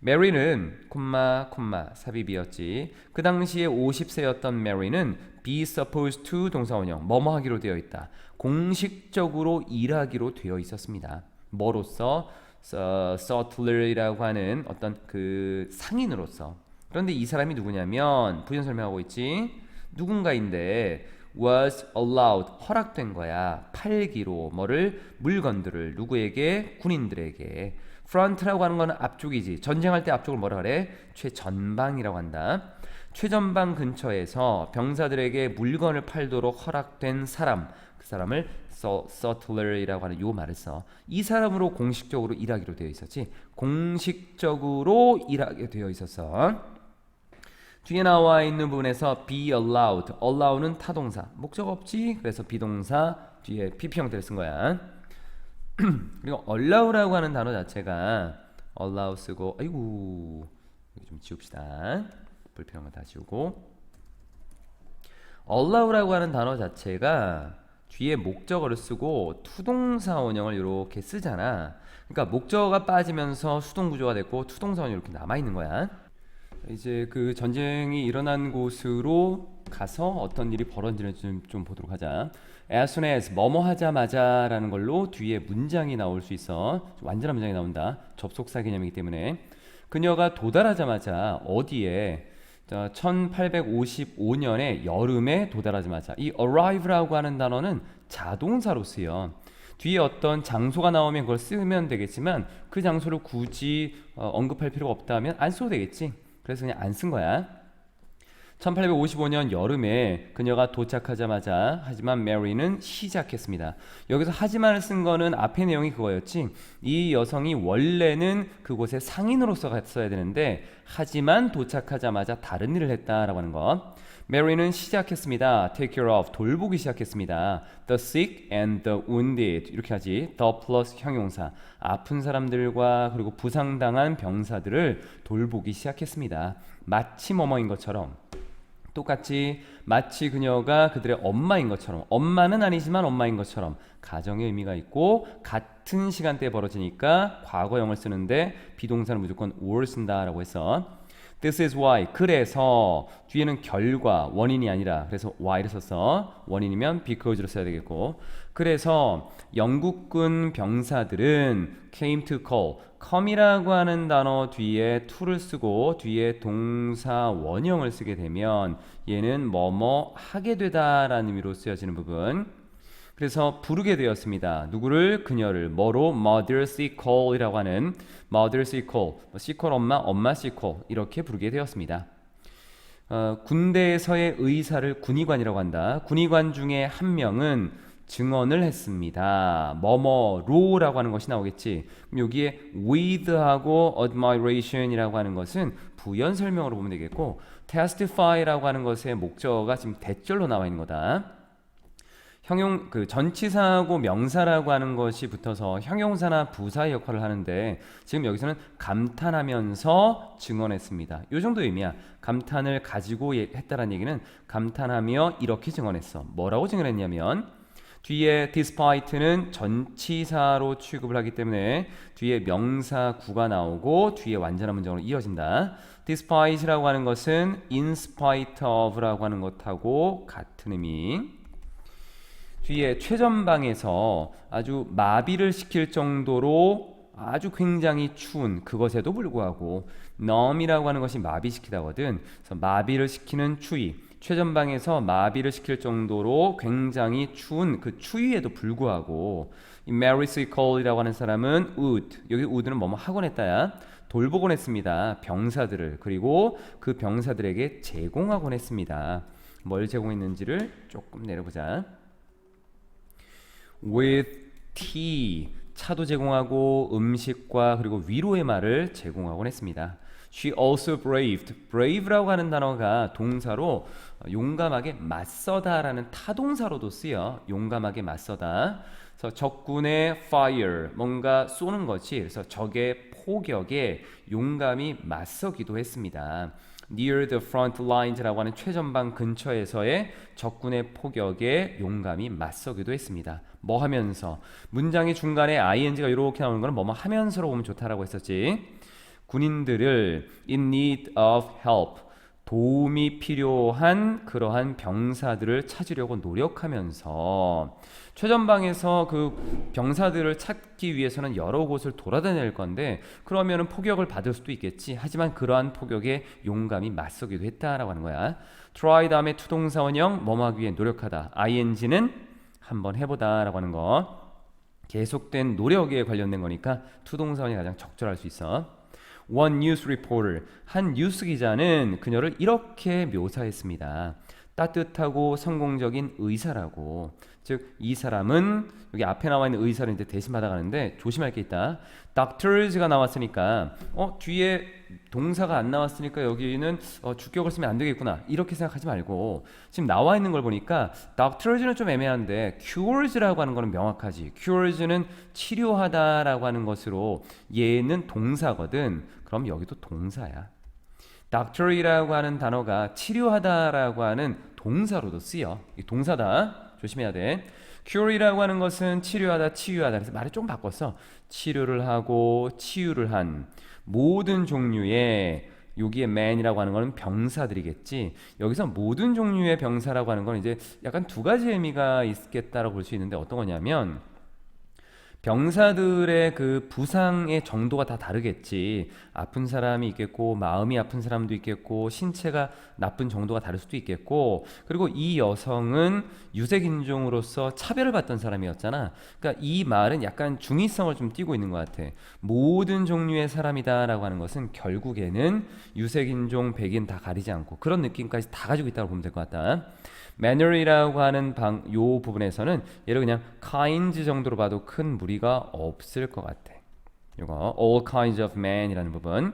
메리는 콤마 삽입이었지. 그 당시에 50세였던 메리는 be supposed to 동사원형 뭐뭐 하기로 되어 있다. 공식적으로 일하기로 되어 있었습니다. 뭐로서? sutler이라고 하는 어떤 그 상인으로서. 그런데 이 사람이 누구냐면 부연 설명하고 있지. 누군가인데 was allowed 허락된 거야. 팔기로 뭐를 물건들을 누구에게? 군인들에게. front라고 하는 거는 앞쪽이지. 전쟁할 때 앞쪽을 뭐라 그래? 최전방이라고 한다. 최전방 근처에서 병사들에게 물건을 팔도록 허락된 사람, 그 사람을 sutler이라고 하는 요 말을 써. 이 사람으로 공식적으로 일하기로 되어 있었지. 공식적으로 일하게 되어 있었어. 뒤에 나와 있는 부분에서 be allowed, allow는 타동사, 목적 없지? 그래서 비동사 뒤에 pp 형태를 쓴 거야. 그리고 allow라고 하는 단어 자체가 allow 쓰고 아이고 여기 좀 지웁시다. 불필요한 거 다 지우고 allow라고 하는 단어 자체가 뒤에 목적어를 쓰고 투동사 원형을 이렇게 쓰잖아. 그러니까 목적어가 빠지면서 수동 구조가 됐고 투동사 원형이 이렇게 남아 있는 거야. 이제 그 전쟁이 일어난 곳으로 가서 어떤 일이 벌어지는지 좀 보도록 하자. As soon as 뭐뭐 하자마자 라는 걸로 뒤에 문장이 나올 수 있어. 완전한 문장이 나온다. 접속사 개념이기 때문에 그녀가 도달하자마자 어디에 1855년에 여름에 도달하자마자 이 arrive라고 하는 단어는 자동사로 쓰여. 뒤에 어떤 장소가 나오면 그걸 쓰면 되겠지만 그 장소를 굳이 언급할 필요가 없다면 안 써도 되겠지. 그래서 그냥 안 쓴 거야. 1855년 여름에 그녀가 도착하자마자 하지만 메리는 시작했습니다. 여기서 하지만을 쓴 거는 앞의 내용이 그거였지. 이 여성이 원래는 그곳에 상인으로서 갔어야 되는데 하지만 도착하자마자 다른 일을 했다라고 하는 것. 메리는 시작했습니다. take care of 돌보기 시작했습니다. the sick and the wounded 이렇게 하지. the 플러스 형용사 아픈 사람들과 그리고 부상당한 병사들을 돌보기 시작했습니다. 마치 뭐뭐인 것처럼 똑같이 마치 그녀가 그들의 엄마인 것처럼 엄마는 아니지만 엄마인 것처럼 가정의 의미가 있고 같은 시간대에 벌어지니까 과거형을 쓰는데 비동사는 무조건 or 쓴다라고 했어. This is why 그래서 뒤에는 결과 원인이 아니라 그래서 why를 썼어. 원인이면 because를 써야 되겠고 그래서 영국군 병사들은 came to call come이라고 하는 단어 뒤에 to를 쓰고 뒤에 동사 원형을 쓰게 되면 얘는 뭐뭐 하게 되다라는 의미로 쓰여지는 부분. 그래서 부르게 되었습니다. 누구를? 그녀를. 뭐로? Mother Seacole이라고 하는 Mother Seacole, Seacole 엄마, 엄마 Seacole 이렇게 부르게 되었습니다. 군대에서의 의사를 군의관이라고 한다. 군의관 중에 한 명은 증언을 했습니다. 뭐뭐로라고 하는 것이 나오겠지. 그럼 여기에 with하고 admiration이라고 하는 것은 부연 설명으로 보면 되겠고 testify라고 하는 것의 목적어가 지금 대절로 나와 있는 거다. 형용 그 전치사하고 명사라고 하는 것이 붙어서 형용사나 부사의 역할을 하는데 지금 여기서는 감탄하면서 증언했습니다. 이 정도 의미야. 감탄을 가지고 했다라는 얘기는 감탄하며 이렇게 증언했어. 뭐라고 증언했냐면 뒤에 despite는 전치사로 취급을 하기 때문에 뒤에 명사 구가 나오고 뒤에 완전한 문장으로 이어진다. despite라고 하는 것은 in spite of라고 하는 것하고 같은 의미. 뒤에 최전방에서 아주 마비를 시킬 정도로 아주 굉장히 추운 그것에도 불구하고 numb이라고 하는 것이 마비시키다거든. 그래서 마비를 시키는 추위. 최전방에서 마비를 시킬 정도로 굉장히 추운 그 추위에도 불구하고 이 Mary Seacole이라고 하는 사람은 would 여기 would는 뭐뭐 하곤 했다야. 돌보곤 했습니다. 병사들을. 그리고 그 병사들에게 제공하곤 했습니다. 뭘 제공했는지를 조금 내려보자. with tea 차도 제공하고 음식과 그리고 위로의 말을 제공하곤 했습니다. She also braved. brave라고 하는 단어가 동사로 용감하게 맞서다라는 타동사로도 쓰여. 용감하게 맞서다. 그래서 적군의 fire 뭔가 쏘는 거지. 그래서 적의 포격에 용감히 맞서기도 했습니다. near the front lines라고 하는 최전방 근처에서의 적군의 포격에 용감히 맞서기도 했습니다. 뭐 하면서 문장의 중간에 ing가 이렇게 나오는 거는 뭐뭐 하면서로 보면 좋다라고 했었지. 군인들을 in need of help 도움이 필요한 그러한 병사들을 찾으려고 노력하면서 최전방에서 그 병사들을 찾기 위해서는 여러 곳을 돌아다닐 건데 그러면은 포격을 받을 수도 있겠지. 하지만 그러한 포격에 용감히 맞서기도 했다라고 하는 거야. try 다음에 투동사 원형 뭐뭐 하기 위해 노력하다. ing는 한번 해보다라고 하는 거. 계속된 노력에 관련된 거니까 투동사 원이 가장 적절할 수 있어. One news reporter, 한 뉴스 기자는 그녀를 이렇게 묘사했습니다. 따뜻하고 성공적인 의사라고. 즉 이 사람은 여기 앞에 나와 있는 의사를 이제 대신 받아가는데 조심할 게 있다. doctors가 나왔으니까 뒤에 동사가 안 나왔으니까 여기는 주격을 쓰면 안 되겠구나 이렇게 생각하지 말고 지금 나와 있는 걸 보니까 doctors는 좀 애매한데 cures라고 하는 거는 명확하지. cures는 치료하다라고 하는 것으로 얘는 동사거든. 그럼 여기도 동사야. doctor이라고 하는 단어가 치료하다라고 하는 동사로도 쓰여. 이 동사다. 조심해야 돼. cure이라고 하는 것은 치료하다, 치유하다. 그래서 말을 좀 바꿨어. 치료를 하고 치유를 한 모든 종류의 여기에 man이라고 하는 거는 병사들이겠지. 여기서 모든 종류의 병사라고 하는 건 이제 약간 두 가지 의미가 있겠다라고 볼 수 있는데 어떤 거냐면 병사들의 그 부상의 정도가 다 다르겠지. 아픈 사람이 있겠고 마음이 아픈 사람도 있겠고 신체가 나쁜 정도가 다를 수도 있겠고 그리고 이 여성은 유색인종으로서 차별을 받던 사람이었잖아. 그러니까 이 말은 약간 중의성을 좀 띠고 있는 것 같아. 모든 종류의 사람이다 라고 하는 것은 결국에는 유색인종, 백인 다 가리지 않고 그런 느낌까지 다 가지고 있다고 보면 될 것 같다. manner이라고 하는 요 부분에서는 얘를 그냥 kinds 정도로 봐도 큰 무리가 없을 것 같아. 이거 all kinds of men이라는 부분.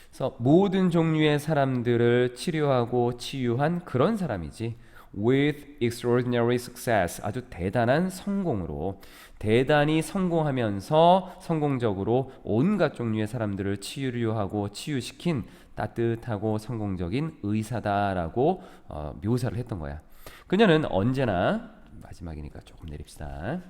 그래서 모든 종류의 사람들을 치료하고 치유한 그런 사람이지. with extraordinary success 아주 대단한 성공으로 대단히 성공하면서 성공적으로 온갖 종류의 사람들을 치유하고 치유시킨 따뜻하고 성공적인 의사다라고 묘사를 했던 거야. 그녀는 언제나 마지막이니까 조금 내립시다.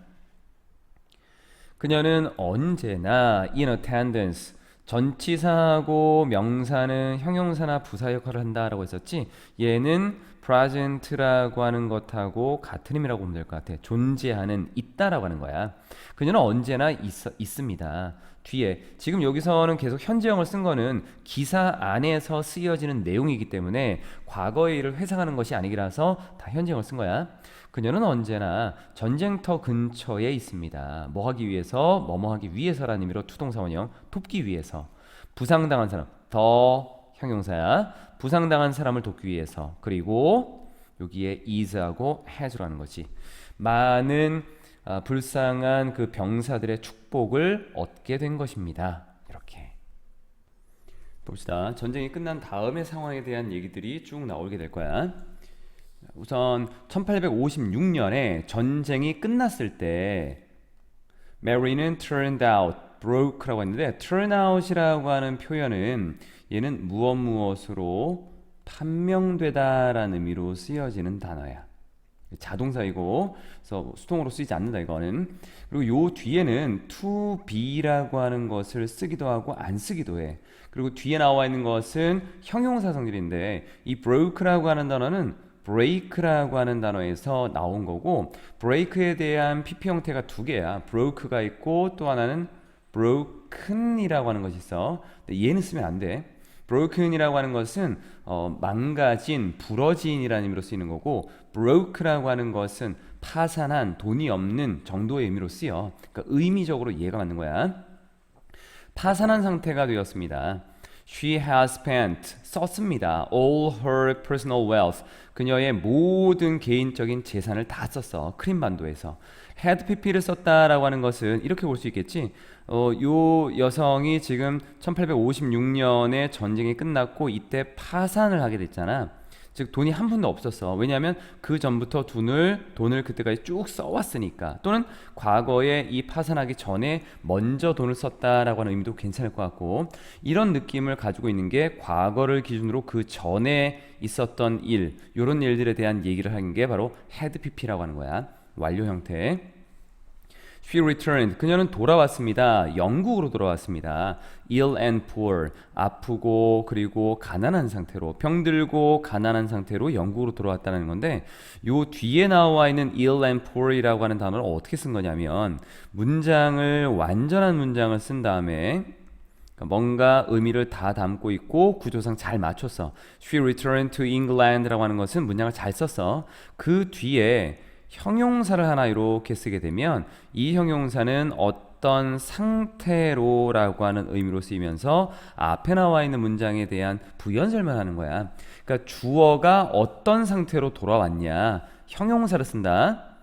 그녀는 언제나 in attendance 전치사하고 명사는 형용사나 부사 역할을 한다라고 했었지. 얘는 present라고 하는 것하고 같은 의미라고 보면 될 것 같아. 존재하는, 있다라고 하는 거야. 그녀는 언제나 있습니다. 뒤에 지금 여기서는 계속 현재형을 쓴 거는 기사 안에서 쓰여지는 내용이기 때문에 과거의 일을 회상하는 것이 아니라서 다 현재형을 쓴 거야. 그녀는 언제나 전쟁터 근처에 있습니다. 뭐 하기 위해서? 뭐뭐 하기 위해서라는 의미로 투동사원형 돕기 위해서. 부상당한 사람 더 형용사야. 부상당한 사람을 돕기 위해서. 그리고 여기에 is하고 has라는 거지. 많은 불쌍한 그 병사들의 축복을 얻게 된 것입니다. 이렇게 봅시다. 전쟁이 끝난 다음의 상황에 대한 얘기들이 쭉 나오게 될 거야. 우선 1856년에 전쟁이 끝났을 때 Mary는 turned out, broke라고 했는데 turn out이라고 하는 표현은 얘는 무엇으로 판명되다라는 의미로 쓰여지는 단어야. 자동사이고 그래서 수동으로 쓰이지 않는다 이거는. 그리고 요 뒤에는 to be라고 하는 것을 쓰기도 하고 안 쓰기도 해. 그리고 뒤에 나와 있는 것은 형용사 성질인데 이 broke라고 하는 단어는 break라고 하는 단어에서 나온 거고 break에 대한 PP 형태가 두 개야. broke가 있고 또 하나는 broken이라고 하는 것이 있어. 근데 얘는 쓰면 안 돼. broken이라고 하는 것은 망가진, 부러진이라는 의미로 쓰이는 거고 broke라고 하는 것은 파산한, 돈이 없는 정도의 의미로 쓰여. 그러니까 의미적으로 이해가 맞는 거야. 파산한 상태가 되었습니다. She has spent, 썼습니다. All her personal wealth, 그녀의 모든 개인적인 재산을 다 썼어. 크림반도에서. had pp를 썼다라고 하는 것은 이렇게 볼 수 있겠지. 요 여성이 지금 1856년에 전쟁이 끝났고 이때 파산을 하게 됐잖아. 즉 돈이 한 푼도 없었어. 왜냐하면 그 전부터 돈을 그때까지 쭉 써왔으니까. 또는 과거에 이 파산하기 전에 먼저 돈을 썼다라고 하는 의미도 괜찮을 것 같고, 이런 느낌을 가지고 있는 게 과거를 기준으로 그 전에 있었던 일, 이런 일들에 대한 얘기를 하는 게 바로 had pp라고 하는 거야. 완료 형태. She returned. 그녀는 돌아왔습니다. 영국으로 돌아왔습니다. Ill and poor. 아프고 그리고 가난한 상태로, 병들고 가난한 상태로 영국으로 돌아왔다는 건데, 요 뒤에 나와 있는 ill and poor이라고 하는 단어를 어떻게 쓴 거냐면, 문장을 완전한 문장을 쓴 다음에 뭔가 의미를 다 담고 있고 구조상 잘 맞췄어. She returned to England라고 하는 것은 문장을 잘 썼어. 그 뒤에 형용사를 하나 이렇게 쓰게 되면 이 형용사는 어떤 상태로라고 하는 의미로 쓰이면서 앞에 나와 있는 문장에 대한 부연설명을 하는 거야. 그러니까 주어가 어떤 상태로 돌아왔냐, 형용사를 쓴다.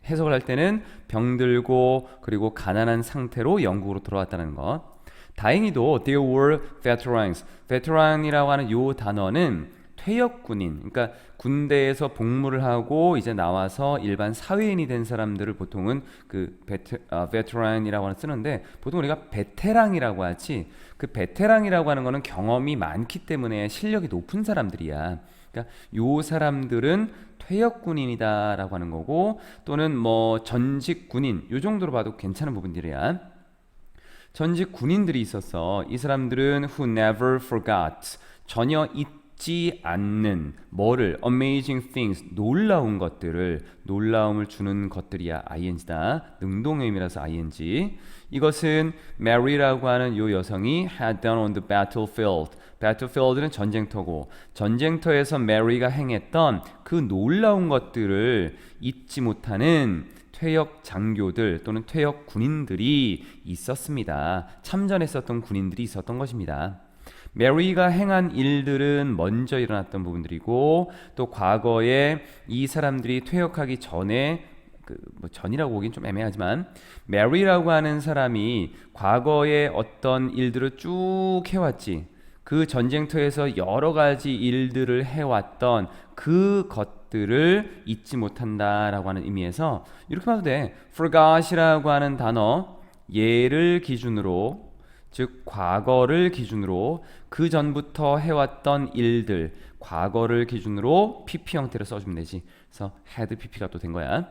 해석을 할 때는 병들고 그리고 가난한 상태로 영국으로 돌아왔다는 것. 다행히도 there were veterans. veteran이라고 하는 요 단어는 퇴역 군인, 그러니까 군대에서 복무를 하고 이제 나와서 일반 사회인이 된 사람들을 보통은 그 veteran이라고 쓰는데, 보통 우리가 베테랑이라고 하지, 그 베테랑이라고 하는 거는 경험이 많기 때문에 실력이 높은 사람들이야. 그러니까 요 사람들은 퇴역 군인이다라고 하는 거고, 또는 뭐 전직 군인, 요 정도로 봐도 괜찮은 부분들이야. 전직 군인들이 있었어. 이 사람들은 who never forgot, 전혀 잊지 않는 뭐를, amazing things, 놀라운 것들을, 놀라움을 주는 것들이야. ing다. 능동의 의미라서 ing. 이것은 Mary라고 하는 요 여성이 had done on the battlefield. battlefield는 전쟁터고, 전쟁터에서 Mary가 행했던 그 놀라운 것들을 잊지 못하는 퇴역 장교들 또는 퇴역 군인들이 있었습니다. 참전했었던 군인들이 있었던 것입니다. 메리가 행한 일들은 먼저 일어났던 부분들이고, 또 과거에 이 사람들이 퇴역하기 전에, 뭐 전이라고 보긴 좀 애매하지만, 메리라고 하는 사람이 과거에 어떤 일들을 쭉 해왔지. 그 전쟁터에서 여러 가지 일들을 해왔던 그 것들을 잊지 못한다라고 하는 의미에서 이렇게 봐도 돼. forgot이라고 하는 단어, 예를 기준으로, 즉 과거를 기준으로 그 전부터 해왔던 일들, 과거를 기준으로 pp 형태로 써주면 되지. 그래서 had pp가 또 된 거야.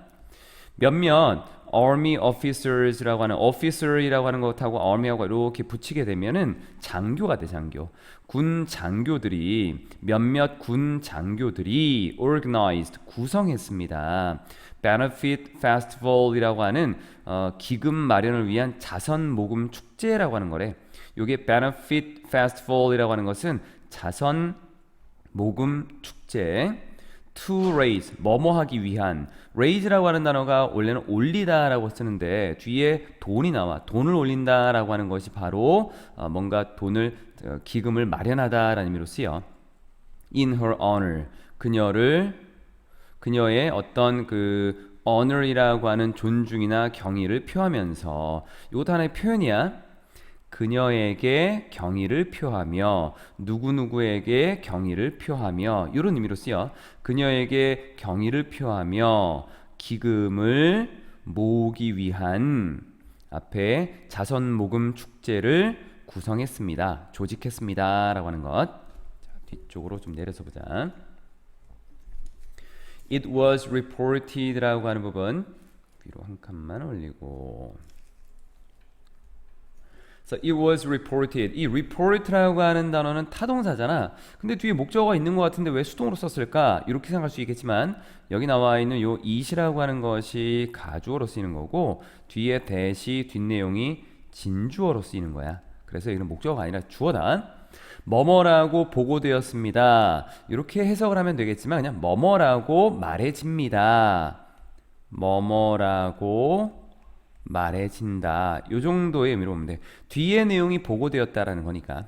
몇몇 army officers라고 하는, officer이라고 하는 것하고 army하고 이렇게 붙이게 되면은 장교가 돼. 장교. 군 장교들이, 몇몇 군 장교들이 organized, 구성했습니다. benefit festival이라고 하는 기금 마련을 위한 자선 모금 축제라고 하는 거래. 요게 benefit festival이라고 하는 것은 자선 모금 축제. to raise, 뭐뭐 하기 위한. raise라고 하는 단어가 원래는 올리다라고 쓰는데 뒤에 돈이 나와. 돈을 올린다라고 하는 것이 바로 뭔가 돈을, 기금을 마련하다라는 의미로 쓰여. in her honor, 그녀의 어떤 그 honor이라고 하는 존중이나 경의를 표하면서, 이것도 하나의 표현이야. 그녀에게 경의를 표하며, 누구누구에게 경의를 표하며, 이런 의미로 쓰여. 그녀에게 경의를 표하며 기금을 모으기 위한 앞에 자선 모금 축제를 구성했습니다. 조직했습니다. 라고 하는 것. 자, 뒤쪽으로 좀 내려서 보자. It was reported 라고 하는 부분 위로 한 칸만 올리고, So it was reported. 이 report라고 하는 단어는 타동사잖아. 근데 뒤에 목적어가 있는 것 같은데 왜 수동으로 썼을까? 이렇게 생각할 수 있겠지만, 여기 나와 있는 요 it이라고 하는 것이 가주어로 쓰이는 거고, 뒤에 that이 뒷내용이 진주어로 쓰이는 거야. 그래서 이건 목적어가 아니라 주어다. 뭐뭐라고 보고되었습니다. 이렇게 해석을 하면 되겠지만 그냥 뭐뭐라고 말해집니다. 뭐뭐라고 말해진다. 요 정도의 의미로 보면 돼. 뒤에 내용이 보고되었다라는 거니까.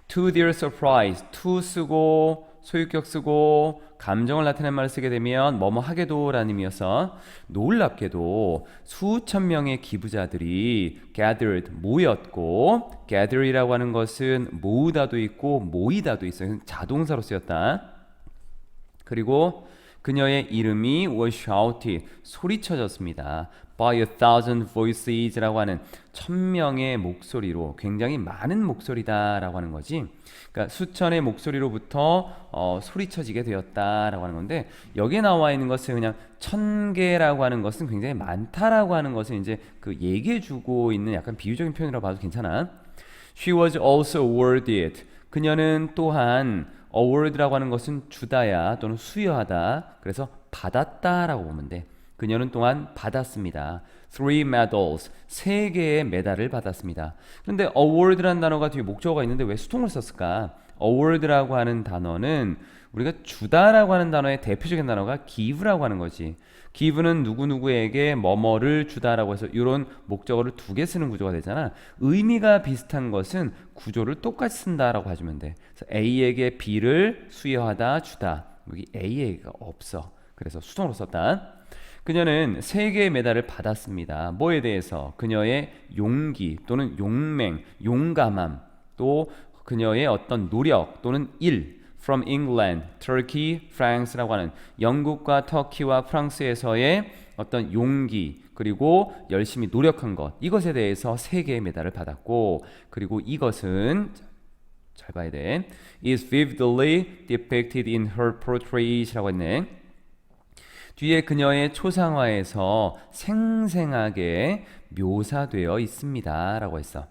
To their surprise, to 쓰고 소유격 쓰고 감정을 나타낸 말을 쓰게 되면 뭐뭐 하게도 라는 의미여서, 놀랍게도 수천 명의 기부자들이 gathered, 모였고, gather이라고 하는 것은 모으다도 있고 모이다도 있어요. 자동사로 쓰였다. 그리고 그녀의 이름이 was shouted, 소리쳐졌습니다. by a thousand voices라고 하는 1000명의 목소리로, 굉장히 많은 목소리다라고 하는 거지. 그러니까 수천의 목소리로부터 소리쳐지게 되었다라고 하는 건데, 여기에 나와 있는 것은 그냥 1000개라고 하는 것은 굉장히 많다라고 하는 것을 이제 그 얘기해주고 있는 약간 비유적인 표현이라고 봐도 괜찮아. She was also awarded. 그녀는 또한 award라고 하는 것은 주다야 또는 수여하다. 그래서 받았다라고 보면 돼. 그녀는 또한 받았습니다. 3 medals, 3개의 메달을 받았습니다. 그런데 award라는 단어가 뒤에 목적어가 있는데 왜 수동을 썼을까? award라고 하는 단어는 우리가 주다라고 하는 단어의 대표적인 단어가 give라고 하는 거지. give는 누구누구에게 뭐뭐를 주다라고 해서 이런 목적어를 2개 쓰는 구조가 되잖아. 의미가 비슷한 것은 구조를 똑같이 쓴다라고 해주면 돼. 그래서 A에게 B를 수여하다, 주다. 여기 A에게가 없어. 그래서 수동으로 썼다. 그녀는 3개의 메달을 받았습니다. 뭐에 대해서? 그녀의 용기 또는 용맹, 용감함, 또 그녀의 어떤 노력 또는 일, from England, Turkey, France라고 하는 영국과 터키와 프랑스에서의 어떤 용기, 그리고 열심히 노력한 것, 이것에 대해서 3개의 메달을 받았고, 그리고 이것은 잘 봐야 돼. is vividly depicted in her portrait이라고 했네. 뒤에 그녀의 초상화에서 생생하게 묘사되어 있습니다 라고 했어.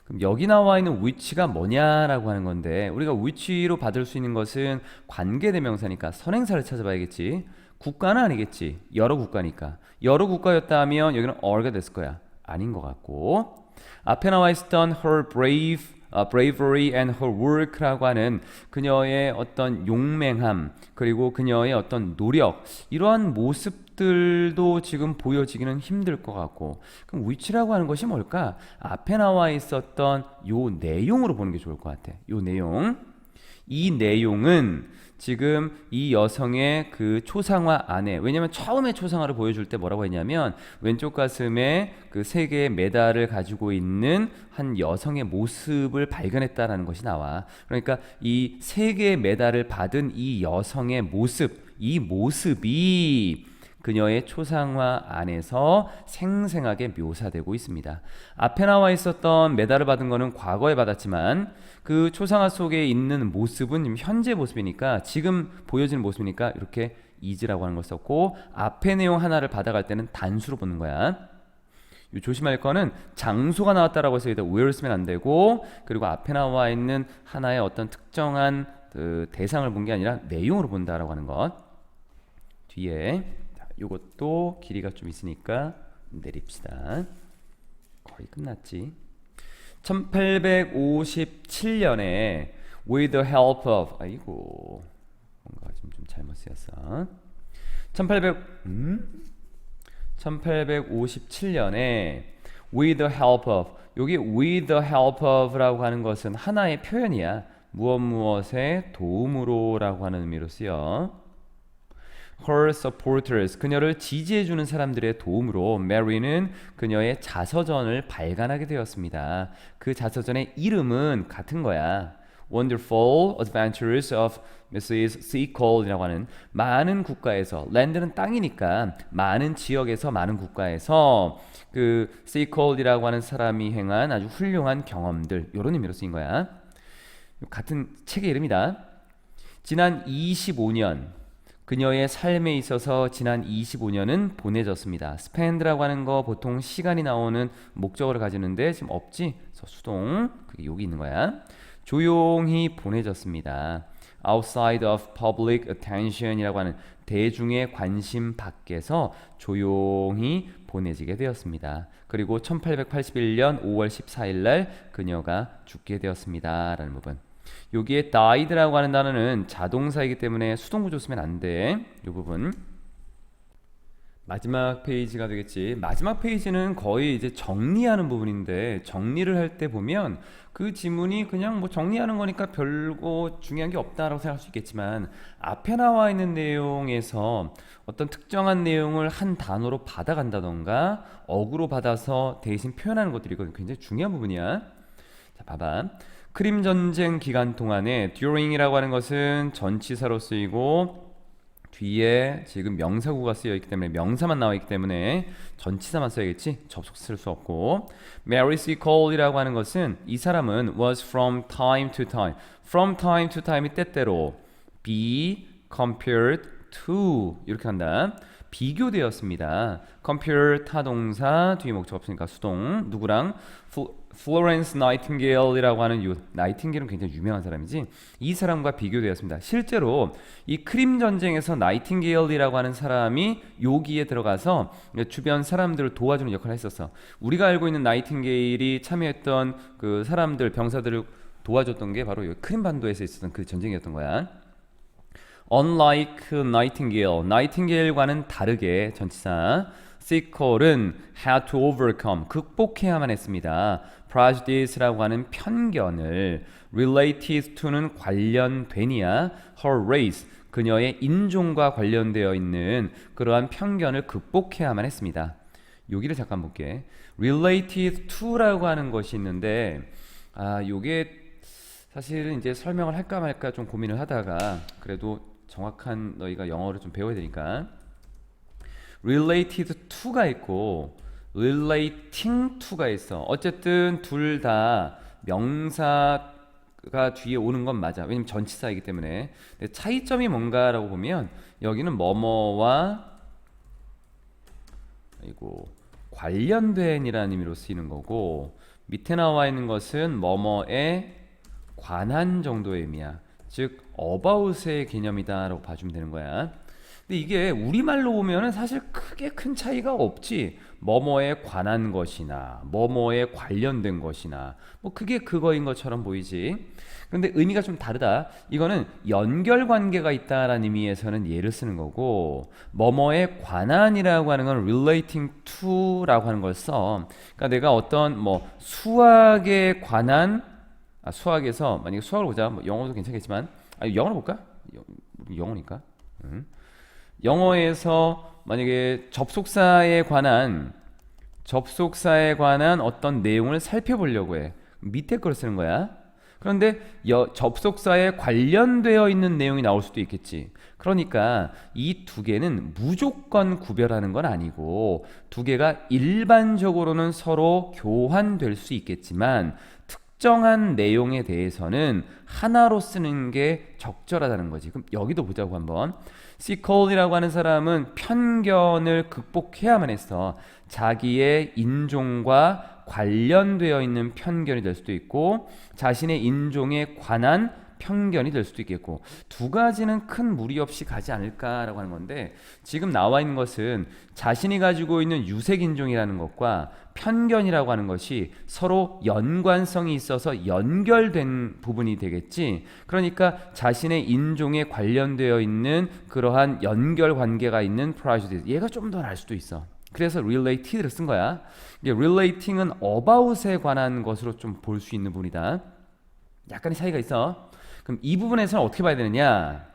그럼 여기 나와 있는 which가 뭐냐라고 하는 건데, 우리가 which로 받을 수 있는 것은 관계대명사니까 선행사를 찾아봐야겠지. 국가는 아니겠지. 여러 국가니까. 여러 국가였다면 여기는 all가 됐을 거야. 아닌 것 같고, 앞에 나와 있었던 her bravery and her work라고 하는 그녀의 어떤 용맹함, 그리고 그녀의 어떤 노력, 이러한 모습들도 지금 보여지기는 힘들 것 같고, 그럼 which라고 하는 것이 뭘까? 앞에 나와 있었던 요 내용으로 보는 게 좋을 것 같아. 요 내용. 이 내용은 지금 이 여성의 그 초상화 안에, 왜냐면 처음에 초상화를 보여줄 때 뭐라고 했냐면 왼쪽 가슴에 그 3개의 메달을 가지고 있는 한 여성의 모습을 발견했다라는 것이 나와. 그러니까 이 3개의 메달을 받은 이 여성의 모습, 이 모습이 그녀의 초상화 안에서 생생하게 묘사되고 있습니다. 앞에 나와 있었던 메달을 받은 거는 과거에 받았지만 그 초상화 속에 있는 모습은 현재 모습이니까, 지금 보여지는 모습이니까 이렇게 is라고 하는 걸 썼고, 앞에 내용 하나를 받아갈 때는 단수로 보는 거야. 조심할 거는 장소가 나왔다라고 해서 여기다 where를 쓰면 안 되고, 그리고 앞에 나와 있는 하나의 어떤 특정한 그 대상을 본 게 아니라 내용으로 본다라고 하는 것. 뒤에 이것도 길이가 좀 있으니까 내립시다. 거의 끝났지. 1857년에 with the help of, 아이고 뭔가 좀 잘못 쓰였어. 1857년에 with the help of, 여기 with the help of라고 하는 것은 하나의 표현이야. 무엇무엇의 도움으로라고 하는 의미로 쓰여. her supporters, 그녀를 지지해주는 사람들의 도움으로 마리는 그녀의 자서전을 발간하게 되었습니다. 그 자서전의 이름은 같은 거야. Wonderful Adventures of Mrs. Seacole이라고 하는, 많은 국가에서, 랜드는 땅이니까 많은 지역에서, 많은 국가에서 그 Seacole이라고 하는 사람이 행한 아주 훌륭한 경험들, 이런 의미로 쓰인 거야. 같은 책의 이름이다. 지난 25년, 그녀의 삶에 있어서 지난 25년은 보내졌습니다. spend라고 하는 거 보통 시간이 나오는 목적어를 가지는데 지금 없지? 그래서 수동, 그게 여기 있는 거야. 조용히 보내졌습니다. outside of public attention이라고 하는 대중의 관심 밖에서 조용히 보내지게 되었습니다. 그리고 1881년 5월 14일 날 그녀가 죽게 되었습니다 라는 부분. 여기에 died라고 하는 단어는 자동사이기 때문에 수동구조 쓰면 안 돼. 이 부분 마지막 페이지가 되겠지. 마지막 페이지는 거의 이제 정리하는 부분인데, 정리를 할 때 보면 그 지문이 그냥 뭐 정리하는 거니까 별거 중요한 게 없다라고 생각할 수 있겠지만, 앞에 나와 있는 내용에서 어떤 특정한 내용을 한 단어로 받아간다던가 어구로 받아서 대신 표현하는 것들이 굉장히 중요한 부분이야. 자, 봐봐. 크림 전쟁 기간 동안에 during이라고 하는 것은 전치사로 쓰이고, 뒤에 지금 명사구가 쓰여 있기 때문에 명사만 나와 있기 때문에 전치사만 써야겠지. 접속사 쓸 수 없고. Mary C. Cole이라고 하는 것은 이 사람은 was from time to time. From time to time이 때때로 be compared to 이렇게 한다. 비교되었습니다. compare 타동사 뒤에 목적 없으니까 수동 누구랑 플로렌스 나이팅게일이라고 하는 나이팅게일은 굉장히 유명한 사람이지 이 사람과 비교되었습니다. 실제로 이 크림 전쟁에서 나이팅게일이라고 하는 사람이 여기에 들어가서 주변 사람들을 도와주는 역할을 했었어. 우리가 알고 있는 나이팅게일이 참여했던 그 사람들 병사들을 도와줬던 게 바로 크림 반도에서 있었던 그 전쟁이었던 거야. Unlike Nightingale, Nightingale과는 다르게 전치사 Sequel은 had to overcome, 극복해야만 했습니다. Prejudice라고 하는 편견을 related to는 관련되니야 her race, 그녀의 인종과 관련되어 있는 그러한 편견을 극복해야만 했습니다. 여기를 잠깐 볼게. related to라고 하는 것이 있는데 요게 사실은 이제 설명을 할까 말까 좀 고민을 하다가 그래도 정확한 너희가 영어를 좀 배워야 되니까 related to가 있고 relating to가 있어. 어쨌든 둘 다 명사가 뒤에 오는 건 맞아. 왜냐면 전치사이기 때문에. 근데 차이점이 뭔가라고 보면 여기는 뭐뭐와 관련된이라는 의미로 쓰이는 거고 밑에 나와 있는 것은 뭐뭐에 관한 정도의 의미야. 즉 about의 개념이다 라고 봐주면 되는 거야. 근데 이게 우리말로 보면은 사실 크게 큰 차이가 없지. 뭐뭐에 관한 것이나 뭐뭐에 관련된 것이나 뭐 그게 그거인 것처럼 보이지. 그런데 의미가 좀 다르다. 이거는 연결관계가 있다라는 의미에서는 얘를 쓰는 거고 뭐뭐에 관한이라고 하는 건 relating to라고 하는 걸 써. 그러니까 내가 어떤 뭐 수학에 관한 수학에서 만약에 수학을 보자. 뭐 영어도 괜찮겠지만 영어로 볼까? 영어니까. 영어에서 만약에 접속사에 관한 어떤 내용을 살펴보려고 해. 밑에 걸 쓰는 거야. 그런데 접속사에 관련되어 있는 내용이 나올 수도 있겠지. 그러니까 이 두 개는 무조건 구별하는 건 아니고 두 개가 일반적으로는 서로 교환될 수 있겠지만 특정한 내용에 대해서는 하나로 쓰는 게 적절하다는 거지. 그럼 여기도 보자고 한번. 시콜이라고 하는 사람은 편견을 극복해야만 했어. 자기의 인종과 관련되어 있는 편견이 될 수도 있고 자신의 인종에 관한 편견이 될 수도 있겠고 두 가지는 큰 무리 없이 가지 않을까라고 하는 건데 지금 나와 있는 것은 자신이 가지고 있는 유색인종이라는 것과 편견이라고 하는 것이 서로 연관성이 있어서 연결된 부분이 되겠지. 그러니까 자신의 인종에 관련되어 있는 그러한 연결관계가 있는 prejudice 얘가 좀 더 날 수도 있어. 그래서 related를 쓴 거야. 이게 relating은 about에 관한 것으로 좀 볼 수 있는 부분이다. 약간의 차이가 있어. 그럼 이 부분에서는 어떻게 봐야 되느냐?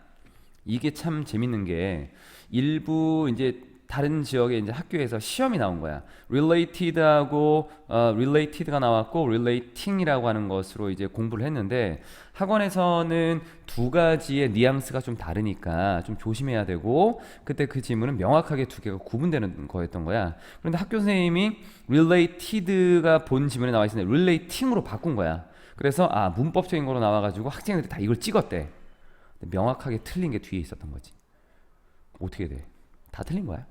이게 참 재밌는 게 일부 이제 다른 지역의 이제 학교에서 시험이 나온 거야. related하고 related가 나왔고 relating이라고 하는 것으로 이제 공부를 했는데 학원에서는 두 가지의 뉘앙스가 좀 다르니까 좀 조심해야 되고 그때 그 지문은 명확하게 두 개가 구분되는 거였던 거야. 그런데 학교 선생님이 related가 본 지문에 나와 있는데 relating으로 바꾼 거야. 그래서 문법적인 거로 나와가지고 학생들이 다 이걸 찍었대. 명확하게 틀린 게 뒤에 있었던 거지. 어떻게 돼? 다 틀린 거야.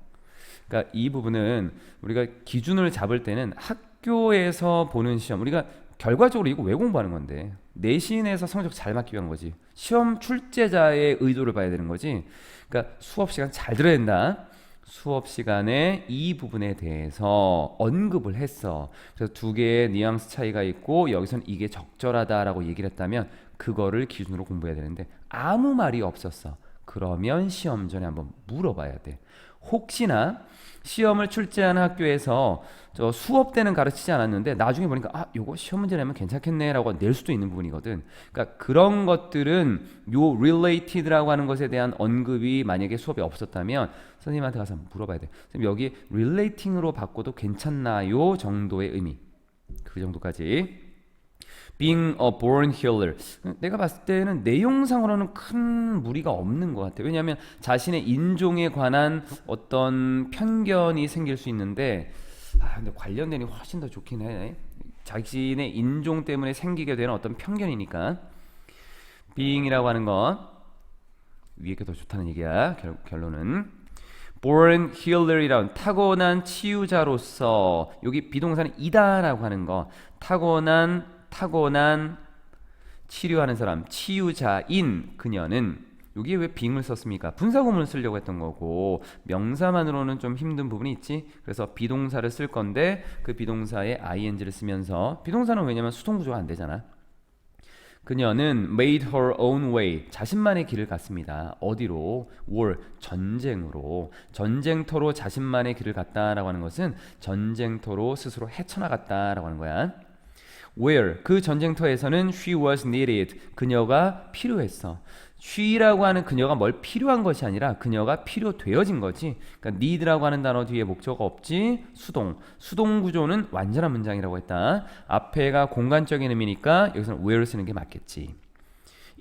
그러니까 이 부분은 우리가 기준을 잡을 때는 학교에서 보는 시험, 우리가 결과적으로 이거 왜 공부하는 건데 내신에서 성적 잘 맞기 위한 거지. 시험 출제자의 의도를 봐야 되는 거지. 그러니까 수업 시간 잘 들어야 된다. 수업 시간에 이 부분에 대해서 언급을 했어. 그래서 두 개의 뉘앙스 차이가 있고 여기서는 이게 적절하다라고 얘기를 했다면 그거를 기준으로 공부해야 되는데 아무 말이 없었어. 그러면 시험 전에 한번 물어봐야 돼. 혹시나 시험을 출제하는 학교에서 저 수업 때는 가르치지 않았는데 나중에 보니까 요거 시험 문제 내면 괜찮겠네 라고 낼 수도 있는 부분이거든. 그러니까 그런 것들은 요 related라고 하는 것에 대한 언급이 만약에 수업에 없었다면 선생님한테 가서 물어봐야 돼. 선생님 여기 relating으로 바꿔도 괜찮나요? 정도의 의미. 그 정도까지. Being a born healer. 내가 봤을 때는 내용상으로는 큰 무리가 없는 것 같아요. 왜냐하면 자신의 인종에 관한 어떤 편견이 생길 수 있는데 근데 관련된이 훨씬 더 좋긴 해. 자신의 인종 때문에 생기게 되는 어떤 편견이니까. being이라고 하는 건 위에 게 더 좋다는 얘기야. 결론은 born healer이란 타고난 치유자로서 여기 비동사는 이다라고 하는 거 타고난 치료하는 사람 치유자인 그녀는 여기에 왜 being을 썼습니까? 분사구문을 쓰려고 했던 거고 명사만으로는 좀 힘든 부분이 있지. 그래서 비동사를 쓸 건데 그 비동사에 ing를 쓰면서 비동사는 왜냐면 수동구조가 안 되잖아. 그녀는 made her own way 자신만의 길을 갔습니다. 어디로? war 전쟁으로 전쟁터로 자신만의 길을 갔다라고 하는 것은 전쟁터로 스스로 헤쳐나갔다라고 하는 거야. where 그 전쟁터에서는 she was needed 그녀가 필요했어. she라고 하는 그녀가 뭘 필요한 것이 아니라 그녀가 필요되어진 거지. 그러니까 need라고 하는 단어 뒤에 목적어 없지. 수동 구조는 완전한 문장이라고 했다. 앞에가 공간적인 의미니까 여기서는 where 쓰는 게 맞겠지.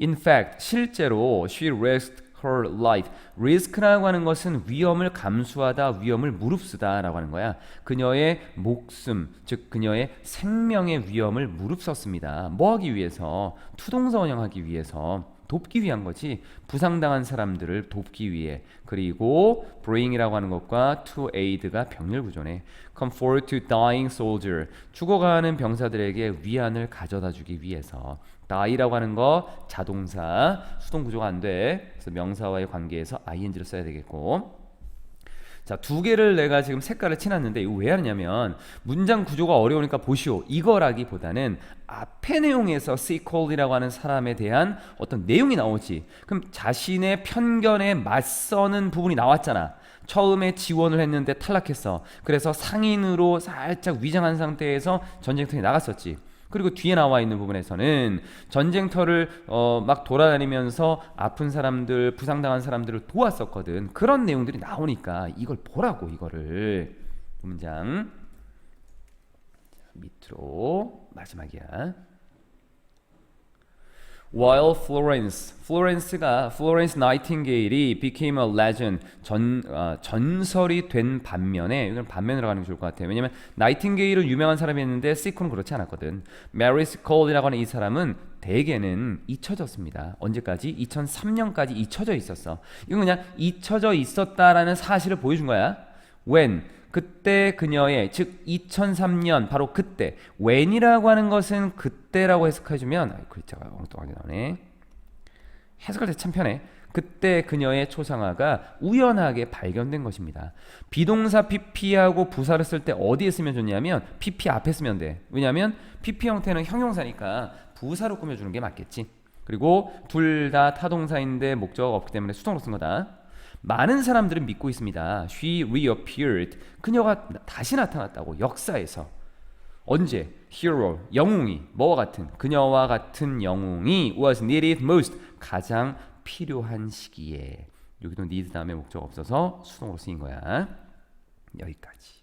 In fact 실제로 she risked her life. risk라고 하는 것은 위험을 감수하다, 위험을 무릅쓰다 라고 하는 거야. 그녀의 목숨, 즉 그녀의 생명의 위험을 무릅썼습니다. 뭐 하기 위해서? 투동사 원형하기 위해서. 돕기 위한 거지. 부상당한 사람들을 돕기 위해. 그리고 bring이라고 하는 것과 to aid가 병렬 구조네. comfort to dying soldier 죽어가는 병사들에게 위안을 가져다 주기 위해서. die라고 하는 거 자동사 수동 구조가 안 돼. 그래서 명사와의 관계에서 ing를 써야 되겠고. 자, 두 개를 내가 지금 색깔을 칠했는데 이거 왜 하느냐면 문장 구조가 어려우니까 보시오. 이거라기보다는 앞의 내용에서 시콜이라고 하는 사람에 대한 어떤 내용이 나오지. 그럼 자신의 편견에 맞서는 부분이 나왔잖아. 처음에 지원을 했는데 탈락했어. 그래서 상인으로 살짝 위장한 상태에서 전쟁터에 나갔었지. 그리고 뒤에 나와 있는 부분에서는 전쟁터를 막 돌아다니면서 아픈 사람들, 부상당한 사람들을 도왔었거든. 그런 내용들이 나오니까 이걸 보라고. 이거를 문장 밑으로 마지막이야. While Florence Nightingale이 became a legend, 전설이 된 반면에, 이건 반면으로 가는 게 좋을 것 같아요. 왜냐면 나이팅게일은 유명한 사람이었는데 시코는 그렇지 않았거든. 메리 스콜이라고 하는 이 사람은 대개는 잊혀졌습니다. 언제까지? 2003년까지 잊혀져 있었어. 이건 그냥 잊혀져 있었다라는 사실을 보여준 거야. When 그때 그녀의, 즉 2003년 바로 그때. when이라고 하는 것은 그때라고 해석해주면 글자가 엉뚱하게 나오네. 해석할 때 참 편해. 그때 그녀의 초상화가 우연하게 발견된 것입니다. 비동사 pp하고 부사를 쓸 때 어디에 쓰면 좋냐면 pp 앞에 쓰면 돼. 왜냐하면 pp 형태는 형용사니까 부사로 꾸며주는 게 맞겠지. 그리고 둘 다 타동사인데 목적어가 없기 때문에 수동으로 쓴 거다. 많은 사람들은 믿고 있습니다. She reappeared. 그녀가 다시 나타났다고. 역사에서. 언제? Hero. 영웅이. 뭐와 같은? 그녀와 같은 영웅이 was needed most. 가장 필요한 시기에. 여기도 need 다음에 목적 없어서 수동으로 쓰인 거야. 여기까지.